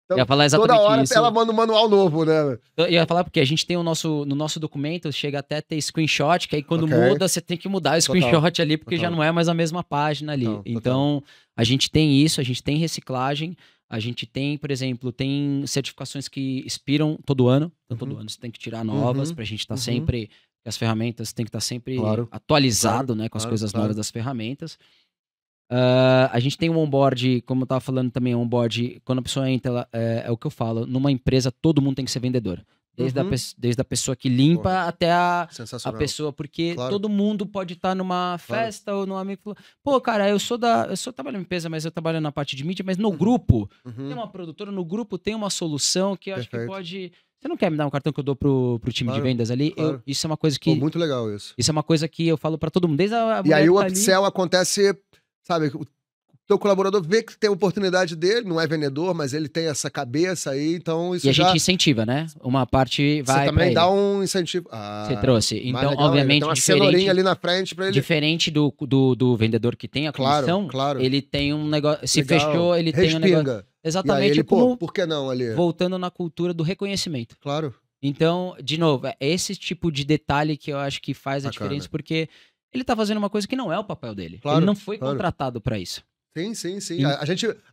Eu ia Então, falar toda exatamente hora isso. ela manda um manual novo, né? Eu ia falar porque a gente tem no nosso documento, chega até a ter screenshot, que aí quando Ok. muda, você tem que mudar o Total, screenshot ali, porque já total. não é mais a mesma página ali. Total, total. Então, a gente tem isso, a gente tem reciclagem, a gente tem, por exemplo, tem certificações que expiram todo ano. Então, todo Uhum, ano você tem que tirar novas uhum, pra gente estar uhum. sempre... As ferramentas tem que estar sempre Claro, atualizado, claro, né, com as claro, coisas claro. novas das ferramentas. A gente tem um onboard, como eu estava falando também, onboard, quando a pessoa entra, é o que eu falo, numa empresa todo mundo tem que ser vendedor. Uhum. Desde a pessoa que limpa Porra, até a sensacional. pessoa, porque Claro, todo mundo pode estar numa claro. festa ou num amigo falou, pô, cara, eu trabalho na empresa, mas eu trabalho na parte de mídia, mas no Uhum, grupo tem uhum. uma produtora, no grupo tem uma solução que eu acho que Perfeito. pode... Você não quer me dar um cartão que eu dou pro time de Claro, vendas ali? claro. Isso é uma coisa Pô, que... muito legal isso. Isso é uma coisa que eu falo pra todo mundo, desde a E aí mulher o que tá ali... upsell acontece, sabe, teu colaborador vê que tem a oportunidade dele, não é vendedor, mas ele tem essa cabeça aí, então isso E a já... gente incentiva, né? Uma parte vai Você também pra dá ele. um incentivo. Você trouxe. mais Então, legal ainda. obviamente, Tem uma cenourinha ali na frente pra ele... diferente do vendedor que tem a comissão, Claro. ele tem um negócio. Se Legal. fechou, ele tem um negócio. Respinga. E aí Exatamente ele, como por que não ali? voltando na cultura do reconhecimento. Claro. Então, de novo, é esse tipo de detalhe que eu acho que faz a Bacana. diferença, porque ele tá fazendo uma coisa que não é o papel dele. Claro, Ele não foi claro. contratado pra isso. Sim. E- A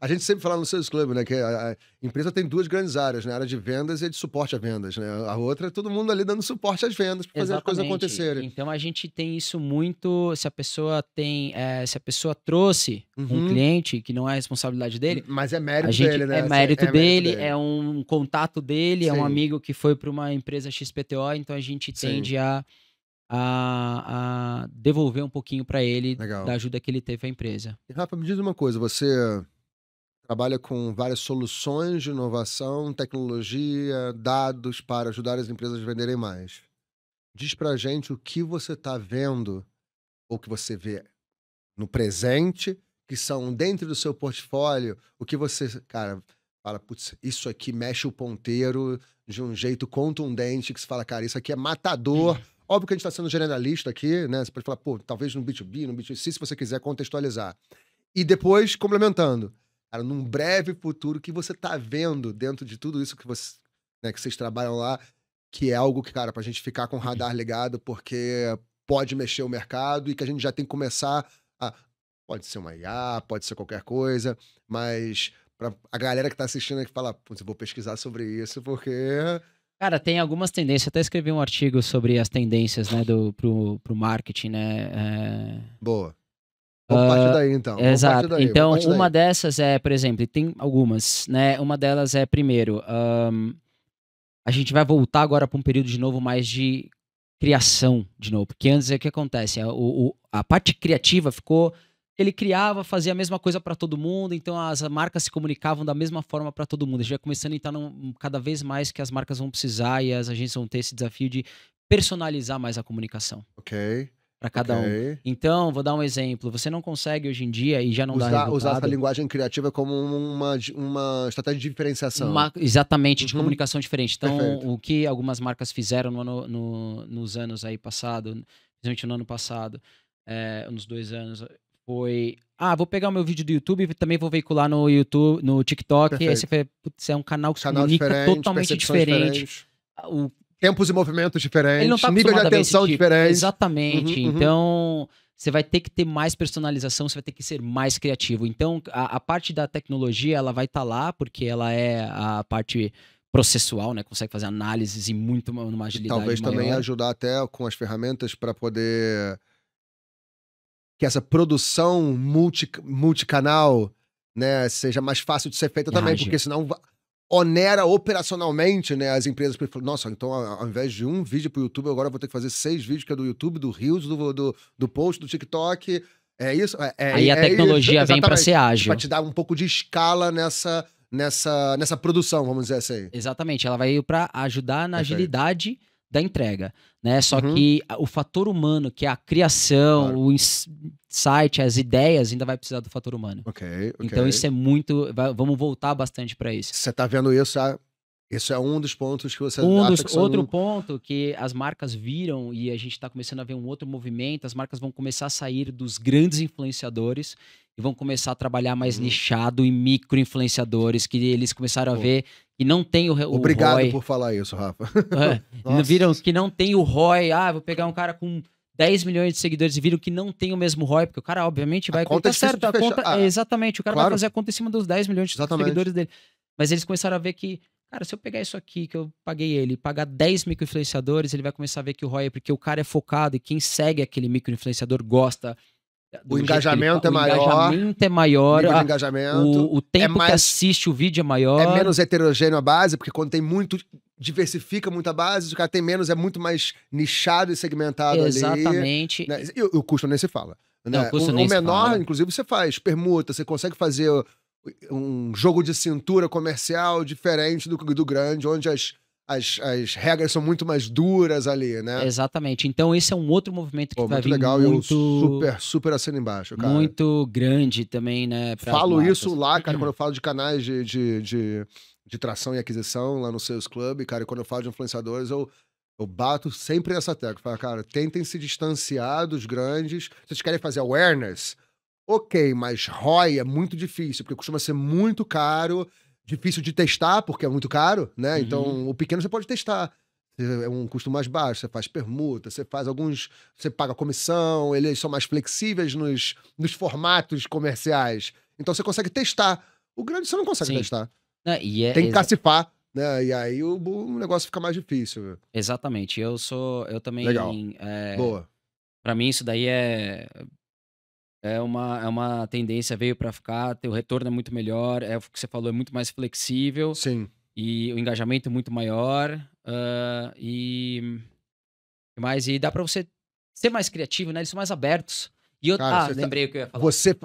gente sempre fala no Sales Club, né? Que a empresa tem duas grandes áreas, né? A área de vendas e a de suporte a vendas, né? A outra é todo mundo ali dando suporte às vendas para fazer as coisas Exatamente. acontecerem. Então a gente tem isso muito. Se a pessoa trouxe um cliente que não é responsabilidade dele, Mas é a mérito gente dele, né? é mérito É dele, é um contato dele, é Sim. um amigo que foi para uma empresa XPTO, então a gente Sim. tende a devolver um pouquinho para ele Legal. da ajuda que ele teve à empresa. E, Rafa, me diz uma coisa, você trabalha com várias soluções de inovação, tecnologia, dados para ajudar as empresas a venderem mais. Diz pra gente o que você tá vendo ou que você vê no presente, que são dentro do seu portfólio, o que você, cara, fala, putz, isso aqui mexe o ponteiro de um jeito contundente, que você fala, cara, isso aqui é matador. Óbvio que a gente tá sendo generalista aqui, né? Você pode falar, pô, talvez no B2B, no B2C, se você quiser contextualizar. E depois, complementando, cara, num breve futuro, o que você tá vendo dentro de tudo isso que você, né, que vocês trabalham lá, que é algo que, cara, pra gente ficar com o radar ligado, porque pode mexer o mercado e que a gente já tem que começar a... Pode ser uma IA, pode ser qualquer coisa, mas pra a galera que tá assistindo aqui fala, putz, eu vou pesquisar sobre isso, porque... Cara, tem algumas tendências. Até escrevi um artigo sobre as tendências, né, pro marketing, né? Boa. Vamos partir daí, então. Vamos Exato. partir daí, Então, vamos partir uma daí. dessas é, por exemplo, tem algumas, né? Uma delas é, primeiro, a gente vai voltar agora para um período de novo mais de criação de novo. Porque antes, o que acontece? A parte criativa ficou... Ele criava, fazia a mesma coisa para todo mundo, então as marcas se comunicavam da mesma forma para todo mundo. A gente vai começando a entrar cada vez mais que as marcas vão precisar e as agências vão ter esse desafio de personalizar mais a comunicação. Ok. Para cada um. Então, vou dar um exemplo. Você não consegue hoje em dia, e já não dá resultado... Usar essa linguagem criativa como uma estratégia de diferenciação. Exatamente, de comunicação diferente. Então, Perfeito. o que algumas marcas fizeram nos anos aí passado, principalmente no ano passado, nos 2 anos, foi... vou pegar o meu vídeo do YouTube e também vou veicular no YouTube, no TikTok. Perfeito. Aí você fala, putz, é um canal que se Canal comunica diferente, totalmente percepções diferente. diferentes. O Tempos e movimentos diferentes, Ele não tá nível de acostumado a ver esse atenção tipo. diferente. Exatamente. Então, você vai ter que ter mais personalização, você vai ter que ser mais criativo. Então, a parte da tecnologia, ela vai estar lá, porque ela é a parte processual, né? Consegue fazer análises e muito numa agilidade Talvez maior. também ajudar até com as ferramentas para poder... que essa produção multicanal, né, seja mais fácil de ser feita também, porque senão onera operacionalmente, né, as empresas. Nossa, então ao invés de um vídeo pro YouTube, agora eu vou ter que fazer 6 vídeos, que é do YouTube, do Reels, do post, do TikTok. É isso? Aí a tecnologia vem para ser ágil. Para te dar um pouco de escala nessa produção, vamos dizer assim. Exatamente, ela vai para ajudar na agilidade da entrega, né? Só que o fator humano, que é a criação, o insight, as ideias, ainda vai precisar do fator humano. Então isso é muito... Vamos voltar bastante para isso. Você tá vendo isso? Isso é um dos pontos que você... Outro ponto que as marcas viram, e a gente está começando a ver um outro movimento, as marcas vão começar a sair dos grandes influenciadores e vão começar a trabalhar mais nichado e micro-influenciadores, que eles começaram a ver que não tem o Obrigado ROI. por falar isso, Rafa. Viram que não tem o ROI. Vou pegar um cara com 10 milhões de seguidores e viram que não tem o mesmo ROI, porque o cara, obviamente, vai... Conta certo, a conta, exatamente, o cara vai fazer a conta em cima dos 10 milhões de seguidores dele. Mas eles começaram a ver que, cara, se eu pegar isso aqui, que eu paguei ele, e pagar 10 micro-influenciadores, ele vai começar a ver que o ROI é porque o cara é focado e quem segue aquele micro-influenciador gosta... O engajamento é maior. O engajamento é maior. Nível de engajamento. O tempo que assiste o vídeo é maior. É menos heterogêneo a base, porque quando tem muito... diversifica muito a base, o cara tem menos, é muito mais nichado e segmentado. Exatamente. Ali. Né? E o custo nem se fala. Né? O menor, inclusive, você faz permuta, você consegue fazer um jogo de cintura comercial diferente do grande, onde as regras são muito mais duras ali, né? Exatamente. Então esse é um outro movimento que vai Muito vir legal, muito, eu super assino embaixo, cara. muito grande também, né? pras Falo marcas. isso lá, cara, quando eu falo de canais de tração e aquisição lá no Sales Club, cara, e quando eu falo de influenciadores, eu bato sempre nessa tecla. Falo, cara, tentem se distanciar dos grandes. Se vocês querem fazer awareness, ok, mas ROI é muito difícil, porque costuma ser muito caro, difícil de testar, porque é muito caro, né? Então, o pequeno você pode testar. É um custo mais baixo, você faz permuta, você faz alguns. Você paga comissão, eles são mais flexíveis nos formatos comerciais. Então você consegue testar. O grande você não consegue Sim. testar. E Tem que cacifar, né? E aí o negócio fica mais difícil. Exatamente. Eu também. Legal. Boa. Pra mim, isso daí é uma tendência, veio pra ficar, o retorno é muito melhor, é o que você falou, é muito mais flexível. Sim. E o engajamento é muito maior. E dá pra você ser mais criativo, né? Eles são mais abertos. E eu Cara, lembrei o que eu ia falar.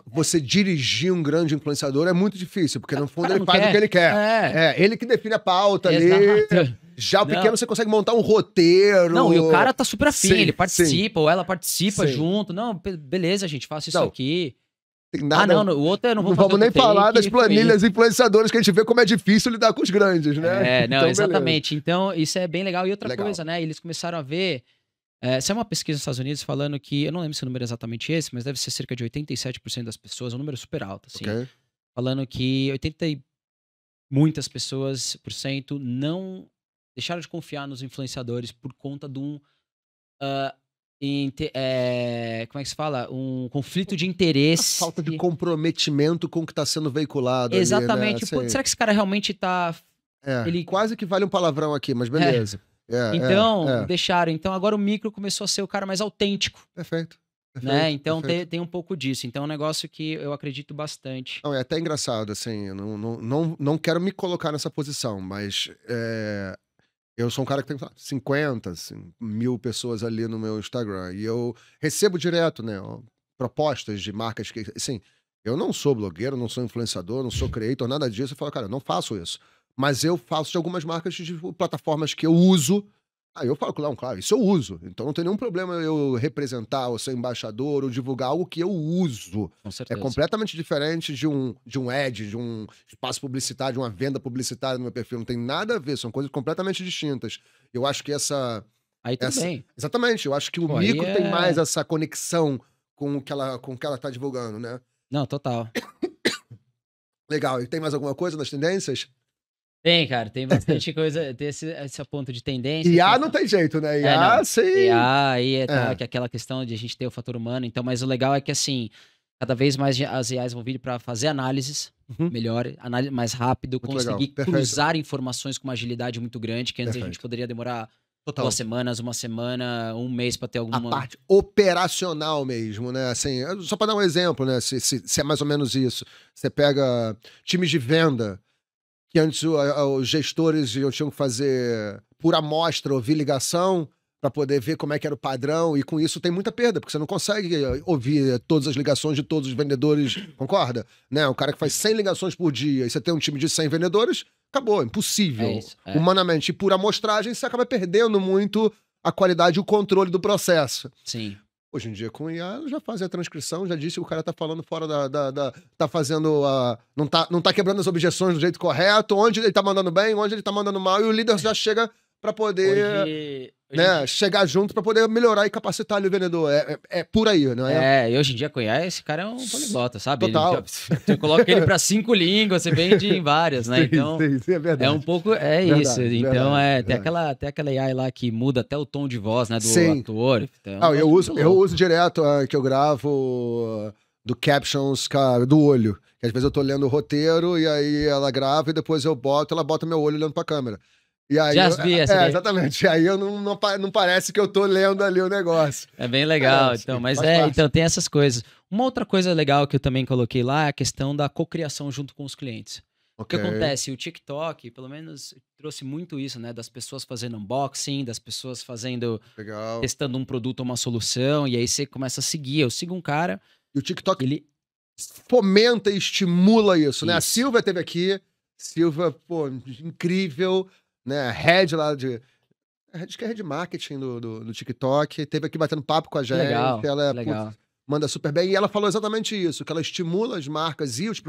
Você dirigir um grande influenciador é muito difícil, porque no fundo cara ele faz o que ele quer. Ele que define a pauta ali. Exato. Já o pequeno você consegue montar um roteiro. Não, e o cara tá super afim, Sim, ele participa, ou ela participa Sim. junto. Não, beleza, gente, faça isso aqui. Tem nada. O outro eu não vou Não fazer vamos nem take, falar das foi planilhas influenciadoras que a gente vê como é difícil lidar com os grandes, né? não, Então, exatamente. Então, isso é bem legal. E outra Legal. coisa, né? Eles começaram a ver. Saiu uma pesquisa nos Estados Unidos falando que, eu não lembro se o número é exatamente esse, mas deve ser cerca de 87% das pessoas, um número super alto, assim. Ok. Falando que 80 e muitas pessoas por cento não deixaram de confiar nos influenciadores por conta de um. Como é que se fala? Um conflito de interesse. A falta de comprometimento com o que está sendo veiculado. Exatamente. Ali, né? Pô, será que esse cara realmente tá. Ele... Quase que vale um palavrão aqui, mas beleza. Deixaram. Então agora o micro começou a ser o cara mais autêntico. Perfeito. Né? Então tem um pouco disso. Então é um negócio que eu acredito bastante. Não, é até engraçado, assim, eu não quero me colocar nessa posição, mas eu sou um cara que tem 50 mil pessoas ali no meu Instagram e eu recebo direto, né, propostas de marcas que, assim, eu não sou blogueiro, não sou influenciador, não sou creator, nada disso. Eu falo, cara, eu não faço isso. Mas eu faço de algumas marcas de plataformas que eu uso. Aí eu falo, claro, isso eu uso. Então não tem nenhum problema eu representar, ou ser embaixador, ou divulgar algo que eu uso. Com certeza. É completamente diferente de um ad, de um espaço publicitário, de uma venda publicitária no meu perfil. Não tem nada a ver, são coisas completamente distintas. Eu acho que Aí tudo bem. Exatamente, eu acho que o micro tem mais essa conexão com o que ela tá divulgando, né? Não, total. Legal. E tem mais alguma coisa nas tendências? Tem, cara, tem bastante coisa, tem esse ponto de tendência. IA não tem jeito, né? IA, sim. IA, aí que é aquela questão de a gente ter o fator humano. Então, mas o legal é que, assim, cada vez mais as IAs vão vir para fazer análises melhor, análise mais rápido, muito conseguir cruzar informações com uma agilidade muito grande, que antes a gente poderia demorar 2 semanas, 1 semana, 1 mês para ter alguma... A parte operacional mesmo, né? Assim, só para dar um exemplo, né? Se é mais ou menos isso. Você pega times de venda, que antes os gestores tinham que fazer por amostra, ouvir ligação, para poder ver como é que era o padrão, e com isso tem muita perda, porque você não consegue ouvir todas as ligações de todos os vendedores, concorda? Né? O cara que faz 100 ligações por dia, e você tem um time de 100 vendedores, acabou, impossível. Humanamente. E por amostragem, você acaba perdendo muito a qualidade e o controle do processo. Sim. Hoje em dia, com o IA, já faz a transcrição, já disse que o cara tá falando fora tá fazendo não tá quebrando as objeções do jeito correto, onde ele tá mandando bem, onde ele tá mandando mal, e o líder já chega para poder chegar junto para poder melhorar e capacitar ali o vendedor. É por aí, não é? E hoje em dia com IA, esse cara é um poliglota, sabe? Total. Você coloca ele para 5 línguas, você vende em várias, né? Então, sim, é verdade. É um pouco, verdade, isso. Então, tem aquela AI lá que muda até o tom de voz, né, do ator. Então, eu uso direto, que eu gravo do captions do olho. Que às vezes eu tô lendo o roteiro e aí ela grava e depois ela bota meu olho olhando pra câmera. E aí já vi essa exatamente. E aí eu não parece que eu tô lendo ali o negócio. É bem legal, então. Mas então tem essas coisas. Uma outra coisa legal que eu também coloquei lá é a questão da cocriação junto com os clientes. O que acontece? O TikTok, pelo menos, trouxe muito isso, né? Das pessoas fazendo unboxing, das pessoas testando um produto ou uma solução, e aí você começa a seguir. Eu sigo um cara... E o TikTok, ele fomenta e estimula isso, né? A Silvia esteve aqui. Silvia, pô, incrível. né? Head lá de... Acho que é Head Marketing do TikTok. Teve aqui batendo papo com a gente. Legal, Ela legal. manda super bem. E ela falou exatamente isso, que ela estimula as marcas e os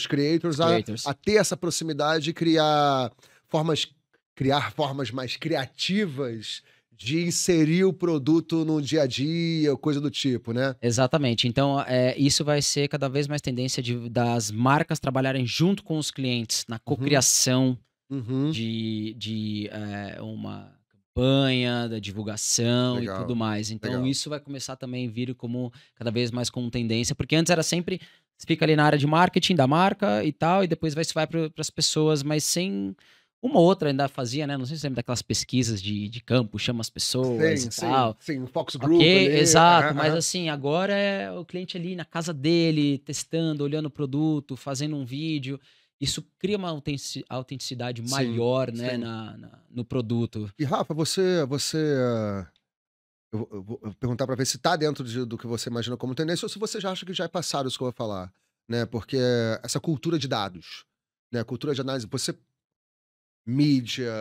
creators a ter essa proximidade e criar formas mais criativas de inserir o produto no dia a dia, coisa do tipo, né? Exatamente. Então, isso vai ser cada vez mais tendência das marcas trabalharem junto com os clientes na cocriação de uma campanha, da divulgação e tudo mais. Então, isso vai começar também a vir como cada vez mais como tendência, porque antes era sempre, você fica ali na área de marketing da marca e tal, e depois vai para as pessoas, mas sem... Uma ou outra ainda fazia, né? Não sei se você lembra daquelas pesquisas de campo, chama as pessoas e tal. Sim, Fox Group ali. Exato, mas assim, agora é o cliente ali na casa dele, testando, olhando o produto, fazendo um vídeo. Isso cria uma autenticidade maior, né, no produto. E Rafa, eu vou perguntar para ver se tá dentro do que você imagina como tendência ou se você já acha que já é passado isso que eu vou falar, né? Porque essa cultura de dados, né? Cultura de análise, mídia,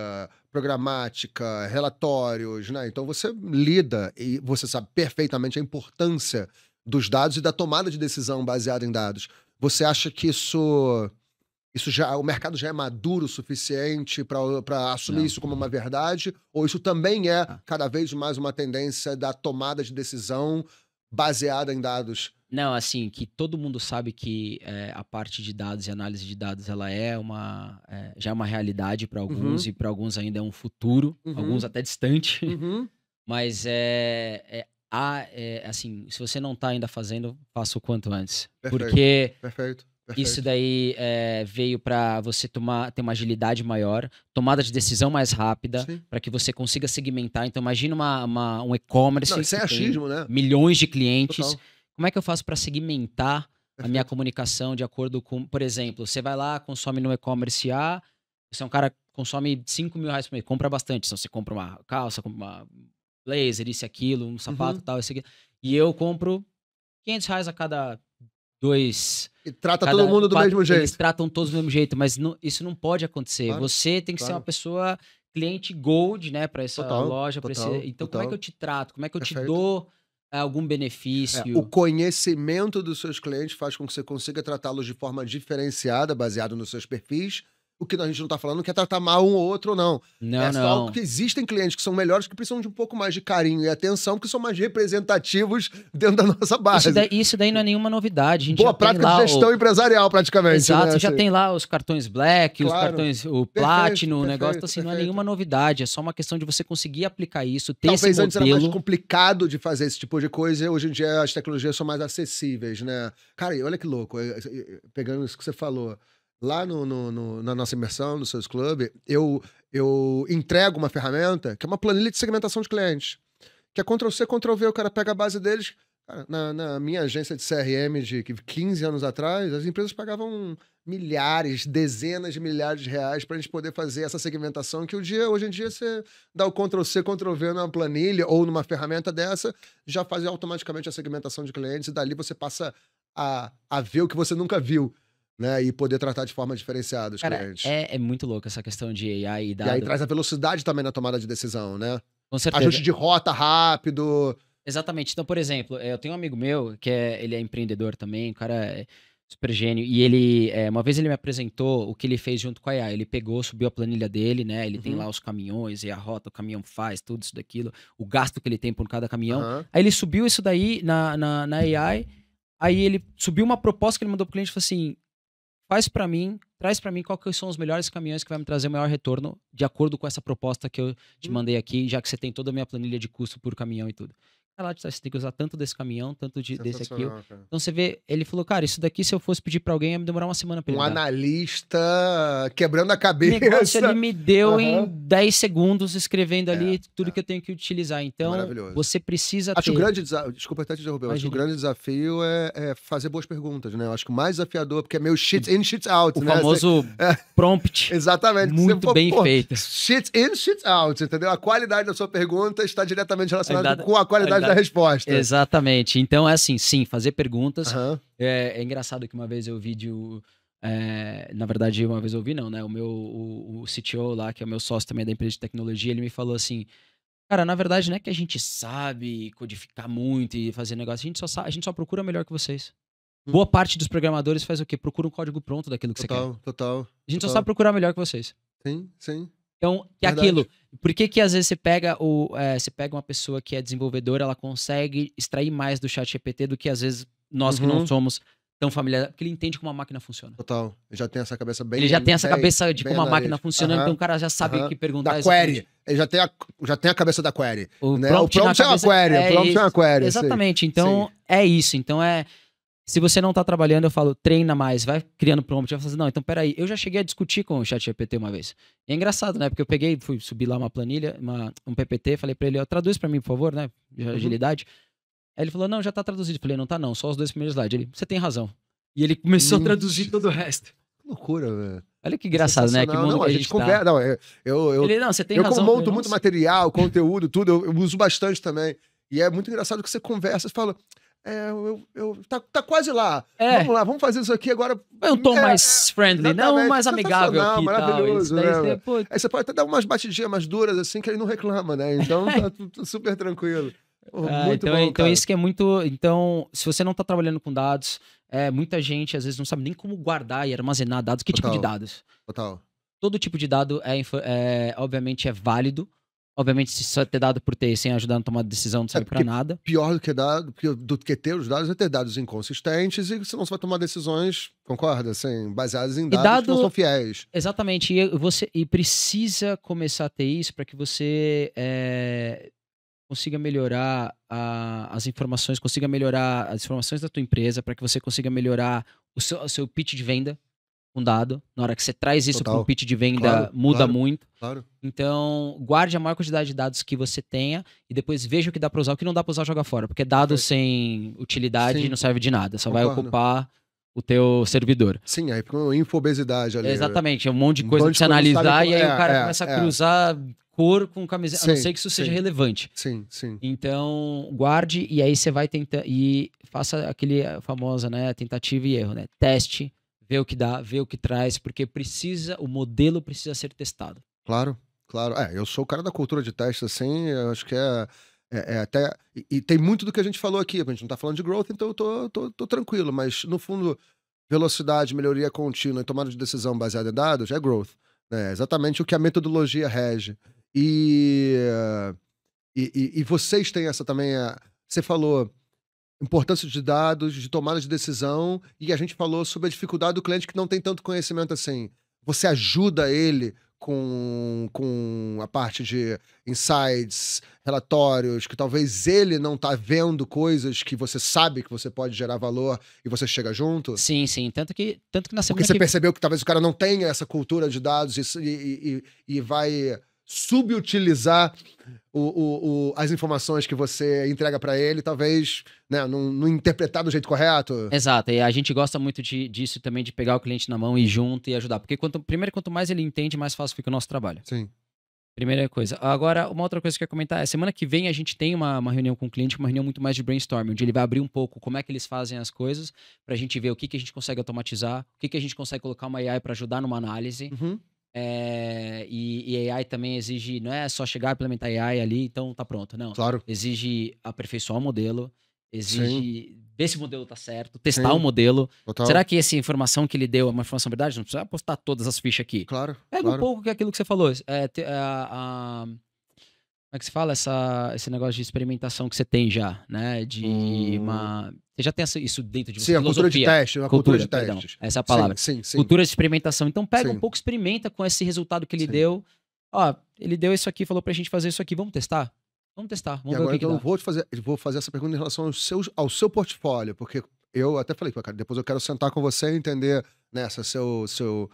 programática, relatórios, né? Então você lida e você sabe perfeitamente a importância dos dados e da tomada de decisão baseada em dados. Você acha que o mercado já é maduro o suficiente para assumir isso como uma verdade? Ou isso também é cada vez mais uma tendência da tomada de decisão baseada em dados? Não, assim, que todo mundo sabe que a parte de dados e análise de dados, ela já é uma realidade para alguns e para alguns ainda é um futuro, alguns até distante. Mas assim, se você não está ainda fazendo, faça o quanto antes. Porque isso daí veio para você ter uma agilidade maior, tomada de decisão mais rápida, para que você consiga segmentar. Então, imagina um e-commerce que tem achismo, né? milhões de clientes. Total. Como é que eu faço para segmentar a minha comunicação de acordo com... Por exemplo, você vai lá, consome no e-commerce A, você é um cara que consome R$5 mil por mês, compra bastante. Então, você compra uma calça, compra uma blazer, isso e aquilo, um sapato, tal, isso aqui. E eu compro R$500 a cada 2... E trata todo mundo do mesmo jeito. Eles tratam todos do mesmo jeito, mas isso não pode acontecer. Claro, você tem que ser uma pessoa cliente gold, né, para essa loja. Então, como é que eu te trato? Como é que eu te dou algum benefício? O conhecimento dos seus clientes faz com que você consiga tratá-los de forma diferenciada, baseado nos seus perfis. O que a gente não tá falando que é tratar mal um ou outro ou não. Não, só que existem clientes que são melhores, que precisam de um pouco mais de carinho e atenção, porque são mais representativos dentro da nossa base. Isso daí não é nenhuma novidade. A gente Boa prática de gestão empresarial, praticamente. Exato, né? Já tem lá os cartões Black, os cartões, o Platinum, o negócio. Então, assim, não é nenhuma novidade. É só uma questão de você conseguir aplicar isso, ter esse modelo. Talvez antes era mais complicado de fazer esse tipo de coisa, e hoje em dia as tecnologias são mais acessíveis, né? Cara, e olha que louco, pegando isso que você falou. Lá na nossa imersão, no Sales Club, eu entrego uma ferramenta que é uma planilha de segmentação de clientes. Que é Ctrl+C, Ctrl+V, o cara pega a base deles. Cara, na minha agência de CRM de 15 anos atrás, as empresas pagavam milhares, dezenas de milhares de reais para a gente poder fazer essa segmentação, que hoje em dia você dá o Ctrl+C, Ctrl+V numa planilha ou numa ferramenta dessa, já faz automaticamente a segmentação de clientes e dali você passa a ver o que você nunca viu. Né, e poder tratar de forma diferenciada os clientes. É muito louco essa questão de AI e dados. E aí traz a velocidade também na tomada de decisão, né? Com certeza. Ajuste de rota rápido. Exatamente. Então, por exemplo, eu tenho um amigo meu que ele é empreendedor também, o cara é super gênio, e ele, uma vez ele me apresentou o que ele fez junto com a AI. Ele pegou, subiu a planilha dele, né? Ele tem lá os caminhões e a rota, o caminhão faz, tudo isso daquilo, o gasto que ele tem por cada caminhão. Aí ele subiu isso daí na AI, aí ele subiu uma proposta que ele mandou pro cliente e falou assim: traz pra mim quais são os melhores caminhões que vai me trazer o maior retorno de acordo com essa proposta que eu te mandei aqui, já que você tem toda a minha planilha de custo por caminhão e tudo. Lá, você tem que usar tanto desse caminhão, tanto desse aqui. Então você vê, ele falou, cara, isso daqui se eu fosse pedir pra alguém ia me demorar uma semana pra ele dar. Analista quebrando a cabeça. O negócio ele me deu em 10 segundos escrevendo ali tudo que eu tenho que utilizar. Então você precisa ter... o grande desafio, desculpa até te interromper, acho que o grande desafio é fazer boas perguntas, né? Eu acho que o mais desafiador, porque é meio shit in, shit out, o né? Famoso prompt. Exatamente. Muito bem feito. Shit in, shit out, entendeu? A qualidade da sua pergunta está diretamente relacionada com a qualidade da resposta. Exatamente. Então é assim, sim, fazer perguntas. É engraçado que uma vez eu vi Na verdade, uma vez eu ouvi, não, né? O CTO lá, que é o meu sócio também da empresa de tecnologia, ele me falou assim: cara, na verdade, não é que a gente sabe codificar muito e fazer negócio, a gente só procura melhor que vocês. Boa parte dos programadores faz o quê? Procura um código pronto daquilo que você quer. Total. A gente só sabe procurar melhor que vocês. Sim. Então, que é aquilo. Por que às vezes você pega uma pessoa que é desenvolvedora, ela consegue extrair mais do ChatGPT do que às vezes nós que não somos tão familiares, porque ele entende como a máquina funciona. Total. Ele já tem essa cabeça bem... Ele já tem essa cabeça de como a máquina funciona, então o cara já sabe o que perguntar. Da query. Ele já tem a cabeça da query. O né? prompt é uma query. O prompt é uma query. Exatamente. Então, é isso. Então, se você não tá trabalhando, eu falo, treina mais, vai criando prompt. Vai fazer, não, então peraí, eu já cheguei a discutir com o ChatGPT uma vez. E é engraçado, né? Porque eu fui subir lá uma planilha, um PPT, falei pra ele, ó, traduz pra mim, por favor, né? De agilidade. Aí ele falou, não, já tá traduzido. Eu falei, não tá não, só os 2 primeiros slides. Ele, você tem razão. E ele começou a traduzir todo o resto. Que loucura, velho. Olha que engraçado, né? Que mundo não, que a gente conversa. Tá. Não, você tem razão. Eu monto muito material, conteúdo, tudo, eu uso bastante também. E é muito engraçado que você conversa e fala... tá quase lá. Vamos lá, vamos fazer isso aqui agora. É um tom mais friendly, não mais amigável aqui. Maravilhoso, né? Aí você pode até dar umas batidinhas mais duras assim, que ele não reclama, né? Então tá tudo super tranquilo. Muito bom, então isso que é muito... Então, se você não tá trabalhando com dados, muita gente às vezes não sabe nem como guardar e armazenar dados. Que tipo de dados? Total. Todo tipo de dado obviamente é válido. Obviamente, se só ter dado por ter sem ajudar na tomada de decisão não serve pra nada. Pior do que ter os dados é ter dados inconsistentes e senão você vai tomar decisões, concorda? Assim, baseadas em dados que não são fiéis. Exatamente. E precisa começar a ter isso para que você consiga melhorar as informações, consiga melhorar as informações da tua empresa, para que você consiga melhorar o seu pitch de venda. Um dado, na hora que você traz isso para um pitch de venda, muda muito. Claro. Então, guarde a maior quantidade de dados que você tenha e depois veja o que dá para usar, o que não dá para usar, joga fora. Porque dado sem utilidade não serve de nada, só vai ocupar o teu servidor. Sim, aí fica uma infobesidade ali. Exatamente, é um monte de coisa pra você analisar e aí o cara começa a cruzar cor com camiseta, a não ser que isso seja relevante. Sim. Então, guarde e aí você vai tentar e faça aquele famosa, né, tentativa e erro, né? Teste. Ver o que dá, ver o que traz, porque o modelo precisa ser testado. Claro. Eu sou o cara da cultura de teste, assim, eu acho que até... E tem muito do que a gente falou aqui, a gente não tá falando de growth, então eu tô tranquilo, mas no fundo, velocidade, melhoria contínua e tomada de decisão baseada em dados é growth, né? É exatamente o que a metodologia rege. E vocês têm essa também, você falou... importância de dados, de tomada de decisão, e a gente falou sobre a dificuldade do cliente que não tem tanto conhecimento assim. Você ajuda ele com a parte de insights, relatórios, que talvez ele não tá vendo coisas que você sabe que você pode gerar valor e você chega junto? Sim. Tanto que na semana Porque você percebeu que talvez o cara não tenha essa cultura de dados e vai subutilizar as informações que você entrega para ele, talvez, né, não interpretar do jeito correto. Exato, e a gente gosta muito disso também, de pegar o cliente na mão e ir junto e ajudar. Porque quanto mais ele entende, mais fácil fica o nosso trabalho. Sim. Primeira coisa. Agora, uma outra coisa que eu ia comentar é, semana que vem a gente tem uma reunião com o cliente, uma reunião muito mais de brainstorming, onde ele vai abrir um pouco como é que eles fazem as coisas, pra gente ver o que a gente consegue automatizar, o que a gente consegue colocar uma AI para ajudar numa análise. E AI também exige, não é só chegar e implementar AI ali, então tá pronto, não. Claro. Exige aperfeiçoar o modelo, exige ver se o modelo tá certo, testar o modelo. Total. Será que essa informação que ele deu é uma informação verdade? Não precisa postar todas as fichas aqui. Claro. Pega um pouco que é aquilo que você falou. Como é que se fala? Esse negócio de experimentação que você tem já, né? Você já tem isso dentro de você. Sim, a cultura de teste. Cultura de testes. Perdão, essa é a palavra. Sim. Cultura de experimentação. Então pega um pouco, experimenta com esse resultado que ele deu. Ó, ele deu isso aqui, falou pra gente fazer isso aqui. Vamos testar? Vamos testar. Vamos ver agora, o que então, dá. eu vou fazer essa pergunta em relação ao seu portfólio, porque eu até falei, cara, depois eu quero sentar com você e entender nessa seu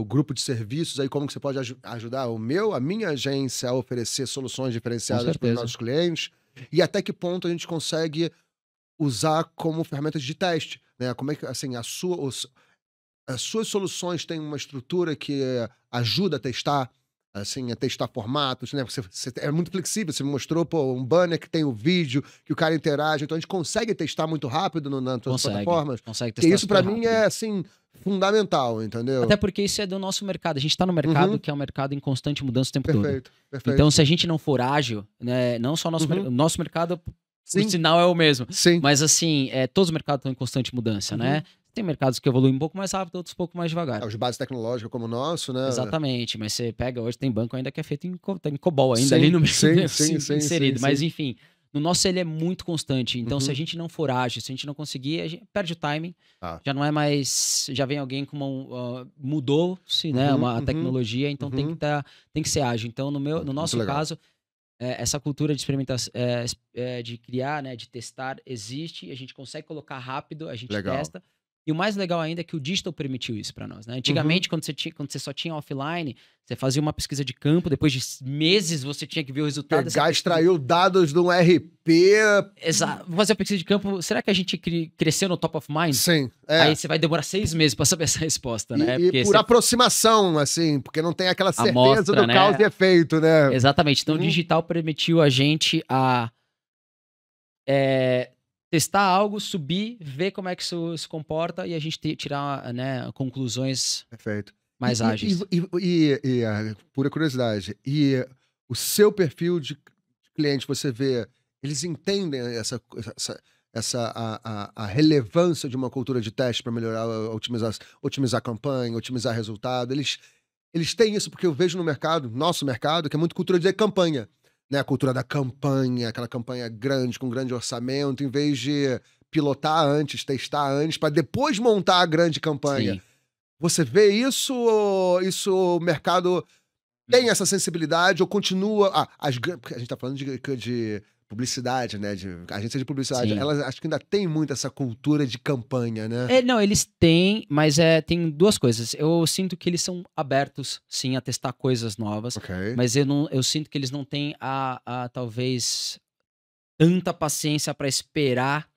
grupo de serviços aí, como que você pode ajudar a minha agência a oferecer soluções diferenciadas para os nossos clientes e até que ponto a gente consegue usar como ferramentas de teste, né? Como é que, assim, as suas soluções têm uma estrutura que ajuda a testar, assim, a testar formatos, né? Você é muito flexível, você me mostrou, um banner que tem o vídeo, que o cara interage, então a gente consegue testar muito rápido nas plataformas. Consegue testar. Porque isso para mim é, assim, fundamental, entendeu? Até porque isso é do nosso mercado. A gente tá no mercado que é um mercado em constante mudança o tempo todo. Perfeito. Então, se a gente não for ágil, né, não só o nosso mercado, por sinal, é o mesmo. Sim. Mas assim, todos os mercados estão em constante mudança, né? Tem mercados que evoluem um pouco mais rápido, outros um pouco mais devagar. Os bases tecnológicas como o nosso, né? Exatamente, mas você pega, hoje tem banco ainda que é feito em COBOL ainda ali no meio inserido. Mas enfim, no nosso ele é muito constante. Então, se a gente não for ágil, se a gente não conseguir, a gente perde o timing. Já não é mais. Já vem alguém com uma. Mudou-se, né? A tecnologia, então tem que ser ágil. Então, no nosso caso, essa cultura de experimentação, de criar, né? De testar, existe, a gente consegue colocar rápido, a gente testa. E o mais legal ainda é que o digital permitiu isso para nós, né? Antigamente, quando você só tinha offline, você fazia uma pesquisa de campo, depois de meses você tinha que ver o resultado. Pegar, extrair dados de um RP. Exato. Fazer a pesquisa de campo, será que a gente cresceu no top of mind? Sim. Aí você vai demorar 6 meses para saber essa resposta, né? E por aproximação, assim, porque não tem aquela certeza amostra, do causa e efeito, né? Exatamente. Então, o digital permitiu a gente testar algo, subir, ver como é que isso se comporta e a gente tirar, né, conclusões mais ágeis. E pura curiosidade, e o seu perfil de cliente, você vê, eles entendem a relevância de uma cultura de teste para melhorar, otimizar a campanha, otimizar resultado. Eles têm isso porque eu vejo no mercado, nosso mercado, que é muito cultura de campanha. Né, a cultura da campanha, aquela campanha grande, com grande orçamento, em vez de pilotar antes, testar antes, para depois montar a grande campanha. Sim. Você vê isso ou o mercado tem essa sensibilidade ou continua... Porque a gente tá falando de publicidade, né? De agência de publicidade. Sim. Elas acho que ainda tem muito essa cultura de campanha, né? Não, eles têm, mas tem duas coisas. Eu sinto que eles são abertos, sim, a testar coisas novas. Mas eu sinto que eles não têm talvez tanta paciência para esperar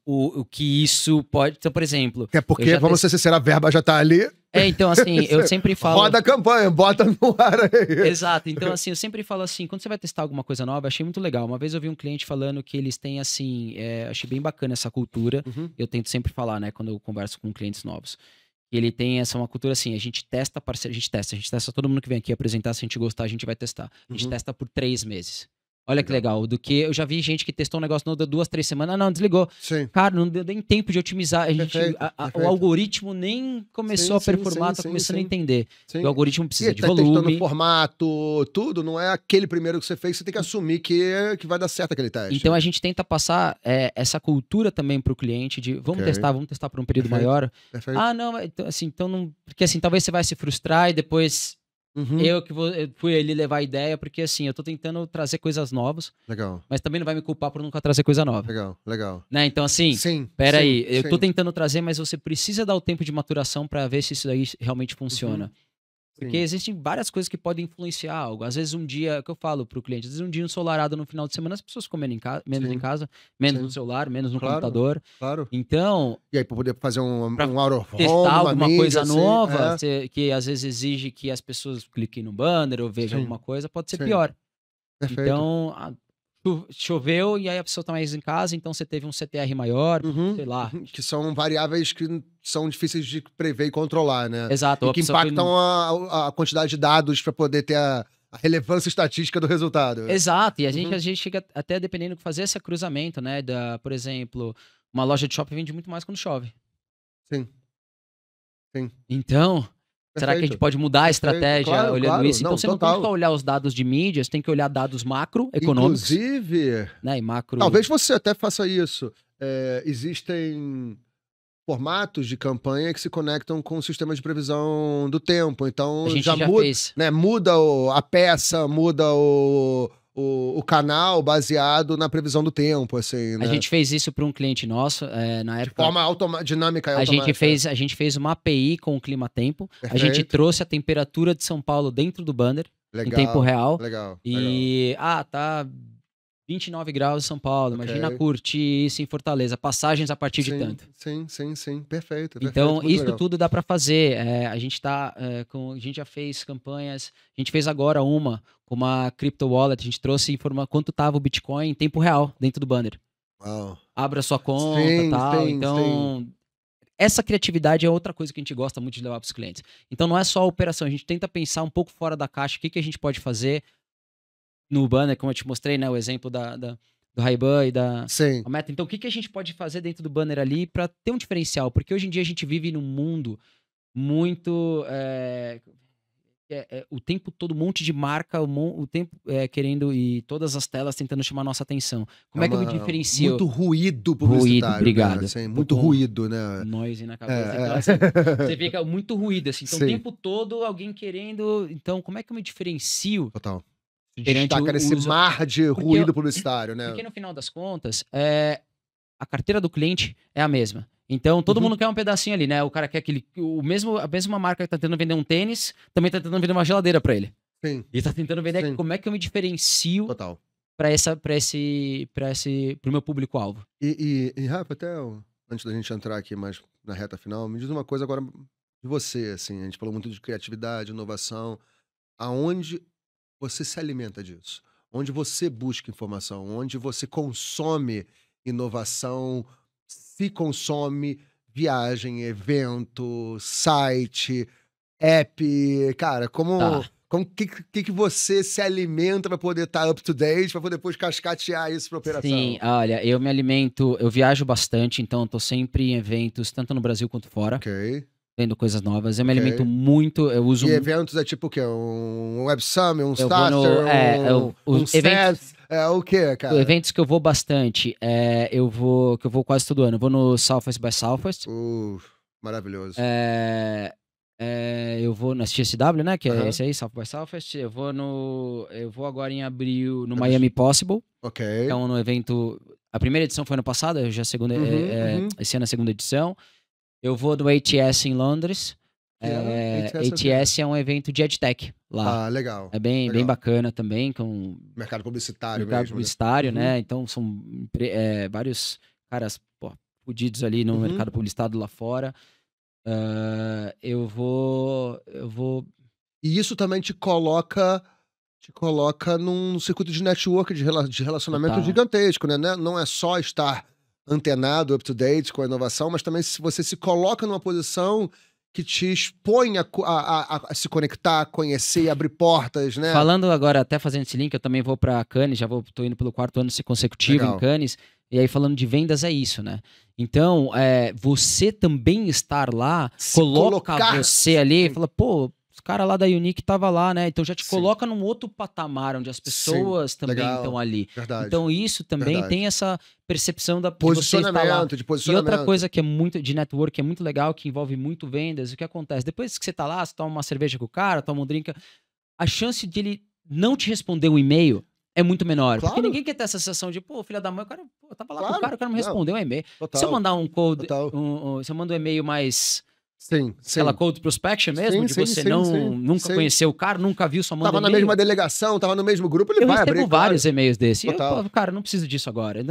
o que isso pode... Então, por exemplo... É porque, vamos ser sinceros, a verba já tá ali. Então, assim, eu sempre falo... Roda a campanha, bota no ar aí. Exato. Então, assim, eu sempre falo assim, quando você vai testar alguma coisa nova, achei muito legal. Uma vez eu vi um cliente falando que eles têm, assim... achei bem bacana essa cultura. Eu tento sempre falar, né, quando eu converso com clientes novos. Ele tem uma cultura assim, a gente testa parceiro, a gente testa todo mundo que vem aqui apresentar, se a gente gostar, a gente vai testar. A gente testa por 3 meses. Olha que legal, do que eu já vi gente que testou um negócio, não deu 2, 3 semanas, não, desligou. Sim. Cara, não deu nem tempo de otimizar. O algoritmo nem começou a performar, tá começando a entender. O algoritmo precisa de volume. Testando formato, tudo, não é aquele primeiro que você fez, você tem que assumir que vai dar certo aquele teste. Então a gente tenta passar essa cultura também pro cliente de vamos testar por um período maior. Não, então não. Porque assim, talvez você vai se frustrar e depois. Eu fui ali levar a ideia, porque assim, eu tô tentando trazer coisas novas. Legal. Mas também não vai me culpar por nunca trazer coisa nova. Legal. Né? Então assim, peraí, eu tô tentando trazer, mas você precisa dar o tempo de maturação para ver se isso daí realmente funciona. Porque existem várias coisas que podem influenciar algo. Às vezes um dia, que eu falo pro cliente, às vezes um dia ensolarado no final de semana, as pessoas comendo menos em casa, menos no celular, menos no computador. Claro. Então... E aí, pra poder fazer um out of home, testar alguma coisa nova, que às vezes exige que as pessoas cliquem no banner ou vejam alguma coisa, pode ser pior. Perfeito. Então... choveu e aí a pessoa tá mais em casa, então você teve um CTR maior, sei lá. Que são variáveis que são difíceis de prever e controlar, né? Exato. E que impactam a quantidade de dados para poder ter a relevância estatística do resultado. Exato. E a gente chega até dependendo de fazer esse cruzamento, né? Por exemplo, uma loja de shopping vende muito mais quando chove. Sim. Então... será que a gente pode mudar a estratégia olhando isso? Então, você não tem que olhar os dados de mídia, você tem que olhar dados macroeconômicos. Inclusive, né, e macro... talvez você até faça isso. Existem formatos de campanha que se conectam com o sistema de previsão do tempo. Então, a gente já muda, fez. Né, muda a peça, muda o canal baseado na previsão do tempo, assim, né? A gente fez isso para um cliente nosso, na época... de forma dinâmica e automática. A gente fez uma API com o clima-tempo. A gente trouxe a temperatura de São Paulo dentro do banner, em tempo real. Legal. Tá 29 graus em São Paulo, imagina curtir isso em Fortaleza, passagens a partir de tanto. Sim, perfeito. Então, isso tudo dá para fazer. A gente a gente já fez campanhas, a gente fez agora com uma crypto wallet, a gente trouxe quanto tava o Bitcoin em tempo real dentro do banner. Uau. Abra sua conta e tal. Então, essa criatividade é outra coisa que a gente gosta muito de levar para os clientes. Então não é só a operação, a gente tenta pensar um pouco fora da caixa, o que a gente pode fazer no banner, como eu te mostrei, né, o exemplo do Ray-Ban e da Sim. Meta. Então o que a gente pode fazer dentro do banner ali para ter um diferencial? Porque hoje em dia a gente vive num mundo muito... o tempo todo, um monte de marca, o tempo querendo e todas as telas tentando chamar nossa atenção. Como é que eu me diferencio? Muito ruído publicitário, obrigado. né? Assim, muito ruído, né? Noise na cabeça. Então, assim, você fica muito ruído, assim. Então, o tempo todo, alguém querendo... Então, como é que eu me diferencio? Total. Destaca nesse mar de ruído publicitário, né? Porque, no final das contas, a carteira do cliente é a mesma. Então, todo mundo quer um pedacinho ali, né? O cara quer a mesma marca que tá tentando vender um tênis, também tá tentando vender uma geladeira pra ele. Sim. E tá tentando vender como é que eu me diferencio pro meu público-alvo. E Rafa, até antes da gente entrar aqui mais na reta final, me diz uma coisa agora de você, assim, a gente falou muito de criatividade, inovação, aonde você se alimenta disso? Onde você busca informação? Onde você consome inovação, se consome viagem, evento, site, app, cara, que você se alimenta para poder estar up to date, para poder depois cascatear isso para operação? Sim, olha, eu me alimento, eu viajo bastante, então eu tô sempre em eventos, tanto no Brasil quanto fora. Ok. Vendo coisas novas. Eu me alimento muito, eu uso... E eventos é tipo o quê? Um Web Summit, um Starter, um SES, o quê, cara? Eventos que eu vou bastante, que eu vou quase todo ano. Eu vou no Southwest by Southwest. Maravilhoso. Eu vou na CSW, né? Que é esse aí, South by Southwest. Eu vou agora em abril no Miami Possible. Ok. É um evento... A primeira edição foi ano passado, esse ano é a segunda edição. Eu vou do ATS em Londres. ATS é um evento de EdTech lá. Ah, legal. É bem bacana também, com... Mercado publicitário mercado mesmo. Publicitário, né? Então são vários caras fudidos ali no mercado publicitário lá fora. Eu vou... E isso também te coloca num circuito de network, de relacionamento gigantesco, né? Não é só estar antenado, up to date com a inovação, mas também se você se coloca numa posição que te expõe a se conectar, conhecer, abrir portas, né? Falando agora, até fazendo esse link, eu também vou para Cannes, tô indo pelo 4º ano consecutivo em Cannes, e aí falando de vendas é isso, né? Então, você também estar lá, coloca você ali e fala, pô, os caras lá da Unique tava lá, né? Então já te coloca num outro patamar, onde as pessoas também estão ali. Verdade. Então isso também tem essa percepção de posicionamento. E outra coisa que é muito de network, que é muito legal, que envolve muito vendas, o que acontece? Depois que você tá lá, você toma uma cerveja com o cara, toma um drink, a chance de ele não te responder um e-mail é muito menor. Claro. Porque ninguém quer ter essa sensação de, pô, filha da mãe, o cara, eu tava lá com o cara não me respondeu um e-mail. Total. Se eu mandar um code, se eu mando um e-mail mais... Sim. Aquela cold prospection mesmo, de você nunca conheceu o cara, nunca viu, só manda Tava na mesma delegação, tava no mesmo grupo, ele vai abrir. Eu recebo vários e-mails desses. E eu, cara, não preciso disso agora.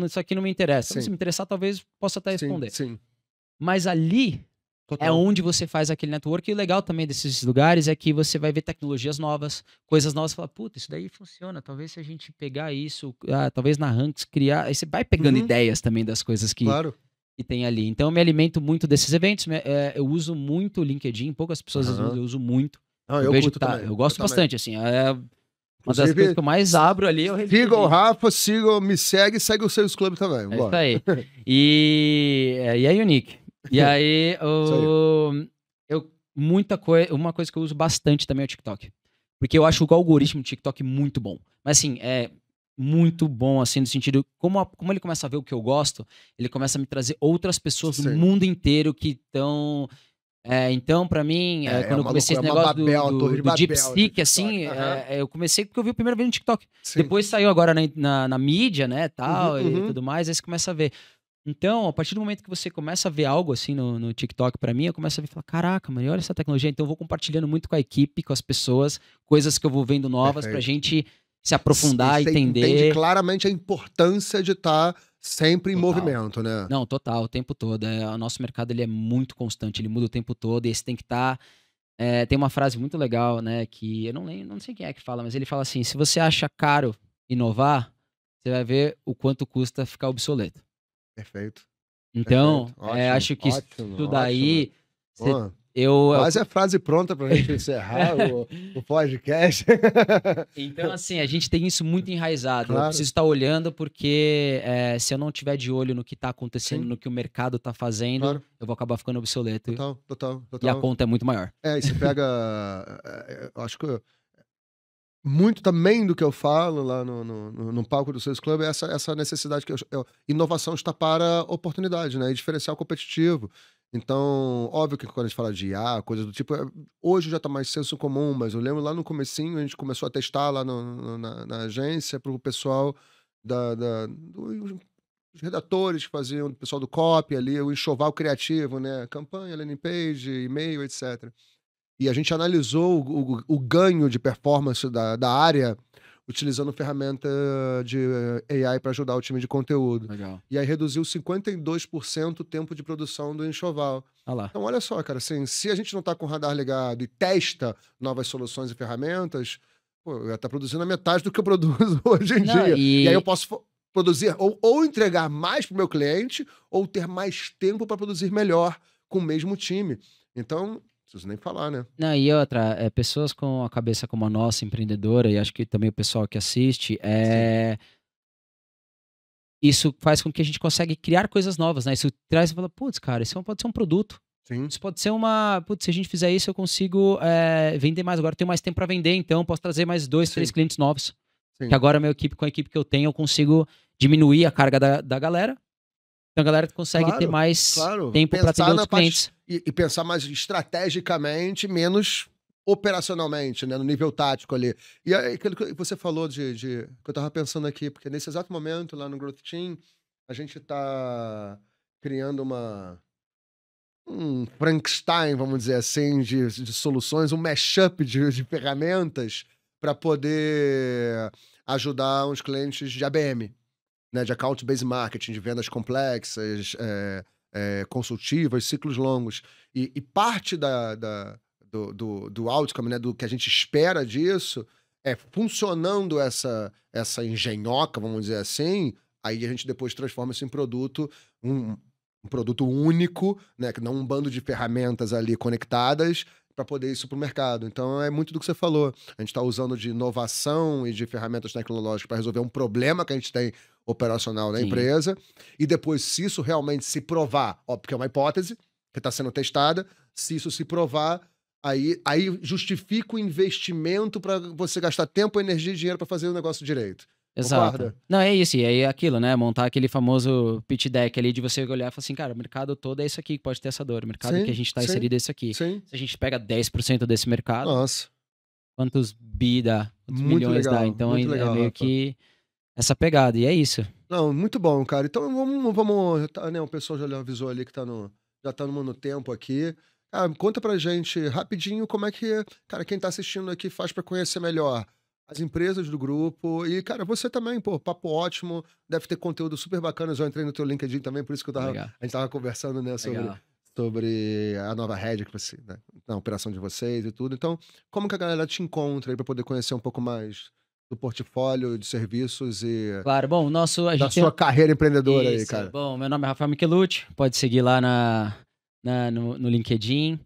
Isso aqui não me interessa. Se me interessar, talvez possa até responder. Sim. Mas ali é onde você faz aquele network. E o legal também desses lugares é que você vai ver tecnologias novas, coisas novas. Você fala, puta, isso daí funciona. Talvez se a gente pegar isso, talvez na Ranks criar... Aí você vai pegando ideias também das coisas que... E tem ali. Então eu me alimento muito desses eventos. Eu uso muito o LinkedIn, poucas pessoas usam, eu uso muito. Eu gosto bastante, assim. É uma das coisas que eu mais abro ali. Siga o Rafa, me segue o Sales Club também. É isso aí. E a Unique. E aí, uma coisa que eu uso bastante também é o TikTok. Porque eu acho o algoritmo do TikTok muito bom. Mas assim, muito bom, assim, no sentido... Como ele começa a ver o que eu gosto, ele começa a me trazer outras pessoas do mundo inteiro que estão... então, pra mim, quando eu comecei esse negócio do DeepSeek, assim, eu comecei porque eu vi o primeiro vídeo no TikTok. Depois saiu agora na mídia, né, tal, e tudo mais, aí você começa a ver. Então, a partir do momento que você começa a ver algo assim no TikTok, pra mim, eu começo a ver e falar, caraca, mano, olha essa tecnologia. Então, eu vou compartilhando muito com a equipe, com as pessoas, coisas que eu vou vendo novas pra gente se aprofundar, entender. Entende claramente a importância de estar sempre em movimento, né? Não, total, o tempo todo. O nosso mercado ele é muito constante, ele muda o tempo todo e esse tem que estar... tem uma frase muito legal, né, que eu não sei quem é que fala, mas ele fala assim, se você acha caro inovar, você vai ver o quanto custa ficar obsoleto. Perfeito. Então, Ótimo, acho que ótimo, isso daí... Pô, Eu, quase a frase pronta pra gente encerrar o podcast. Então, assim, a gente tem isso muito enraizado. Eu Claro. preciso estar olhando porque se eu não tiver de olho no que está acontecendo, Sim. no que o mercado está fazendo, Claro. eu vou acabar ficando obsoleto. Total. E a conta é muito maior. E você pega... eu acho que muito também do que eu falo lá no palco do Sales Club é essa necessidade que inovação está para oportunidade, né? E diferencial competitivo. Então, óbvio que quando a gente fala de IA, coisa do tipo, hoje já está mais senso comum, mas eu lembro lá no comecinho, a gente começou a testar lá na agência para o pessoal dos redatores que faziam, o pessoal do copy ali, o enxoval criativo, né? Campanha, landing page, e-mail, etc. E a gente analisou o ganho de performance da área utilizando ferramenta de AI para ajudar o time de conteúdo. Legal. E aí reduziu 52% o tempo de produção do enxoval. Olha lá. Então, olha só, cara, assim, se a gente não está com o radar ligado e testa novas soluções e ferramentas, pô, eu ia estar produzindo a metade do que eu produzo hoje em dia. E aí eu posso produzir ou entregar mais para o meu cliente ou ter mais tempo para produzir melhor com o mesmo time. Então, preciso nem falar, né? Não, e outra, pessoas com a cabeça como a nossa, empreendedora, e acho que também o pessoal que assiste, isso faz com que a gente consiga criar coisas novas, né? Isso traz e fala, putz, cara, isso pode ser um produto. Sim. Isso pode ser putz, se a gente fizer isso, eu consigo vender mais. Agora eu tenho mais tempo para vender, então posso trazer mais 2, 3 clientes novos. Sim. Que agora com a equipe que eu tenho, eu consigo diminuir a carga da galera. Então a galera consegue ter mais tempo para atender os clientes. E pensar mais estrategicamente, menos operacionalmente, né? No nível tático ali. E aí, aquilo que você falou que eu tava pensando aqui, porque nesse exato momento, lá no Growth Team, a gente tá criando um Frankenstein, vamos dizer assim, de soluções, um mashup de ferramentas para poder ajudar os clientes de ABM. Né, de account-based marketing, de vendas complexas, consultivas, ciclos longos. E parte do outcome, né, do que a gente espera disso, é funcionando essa engenhoca, vamos dizer assim, aí a gente depois transforma isso em produto, um produto único, né, que não um bando de ferramentas ali conectadas, para poder isso para o mercado. Então é muito do que você falou. A gente está usando de inovação e de ferramentas tecnológicas para resolver um problema que a gente tem operacional da empresa. E depois, se isso realmente se provar, ó, porque é uma hipótese que está sendo testada, se isso se provar, aí justifica o investimento para você gastar tempo, energia e dinheiro para fazer o negócio direito. Exato. Concorda? Não, é isso. E aí é aquilo, né? Montar aquele famoso pitch deck ali de você olhar e falar assim, cara, o mercado todo é isso aqui que pode ter essa dor. O mercado que a gente está inserido é isso aqui. Sim. Se a gente pega 10% desse mercado, nossa, quantos bi dá? Quantos muito milhões legal, dá? Então muito legal, meio Rafa. que essa pegada. E é isso. Não, muito bom, cara. Então vamos né, o pessoal já avisou ali que já tá no tempo aqui. Cara, conta pra gente rapidinho como é que, cara, quem tá assistindo aqui faz pra conhecer melhor as empresas do grupo. E, cara, você também, pô, papo ótimo, deve ter conteúdo super bacana. Eu já entrei no teu LinkedIn também, por isso que a gente tava conversando, né, sobre a nova head que você, né, na operação de vocês e tudo. Então, como que a galera te encontra aí pra poder conhecer um pouco mais do portfólio de serviços e claro, bom, da sua carreira empreendedora aí, cara? Bom, meu nome é Rafael Michelucci, pode seguir lá no LinkedIn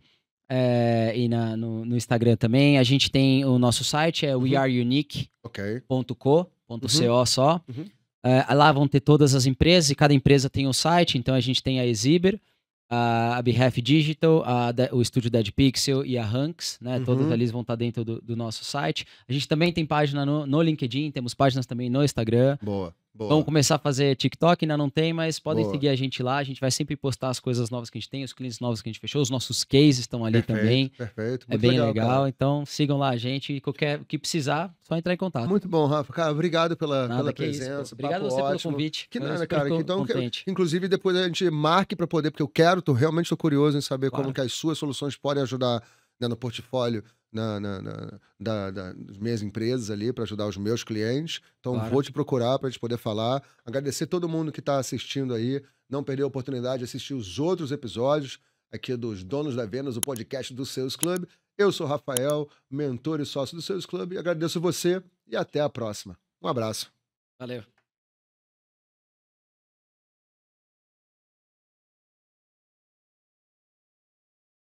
e no Instagram também. A gente tem o nosso site, weareunique.co só. Lá vão ter todas as empresas e cada empresa tem um site, então a gente tem a Exhiber, a Behef Digital, o estúdio Dead Pixel e a Hanks, né? Todas ali vão estar dentro do nosso site. A gente também tem página no LinkedIn, temos páginas também no Instagram. Boa. Vamos começar a fazer TikTok, ainda não tem, mas podem seguir a gente lá. A gente vai sempre postar as coisas novas que a gente tem, os clientes novos que a gente fechou, os nossos cases estão ali também. Perfeito. É bem legal. Então sigam lá a gente e o que precisar, só entrar em contato. Muito bom, Rafa. Cara, obrigado pela presença. Isso, obrigado a você pelo convite. Que nada, cara. Então, inclusive, depois a gente marque para poder, porque eu realmente estou curioso em saber como que as suas soluções podem ajudar, né, no portfólio das minhas empresas ali, para ajudar os meus clientes. Então, vou te procurar para a gente poder falar. Agradecer todo mundo que está assistindo aí. Não perder a oportunidade de assistir os outros episódios aqui dos Donos da Vendas, o podcast do Sales Club. Eu sou o Rafael, mentor e sócio do Sales Club. Agradeço você e até a próxima. Um abraço. Valeu.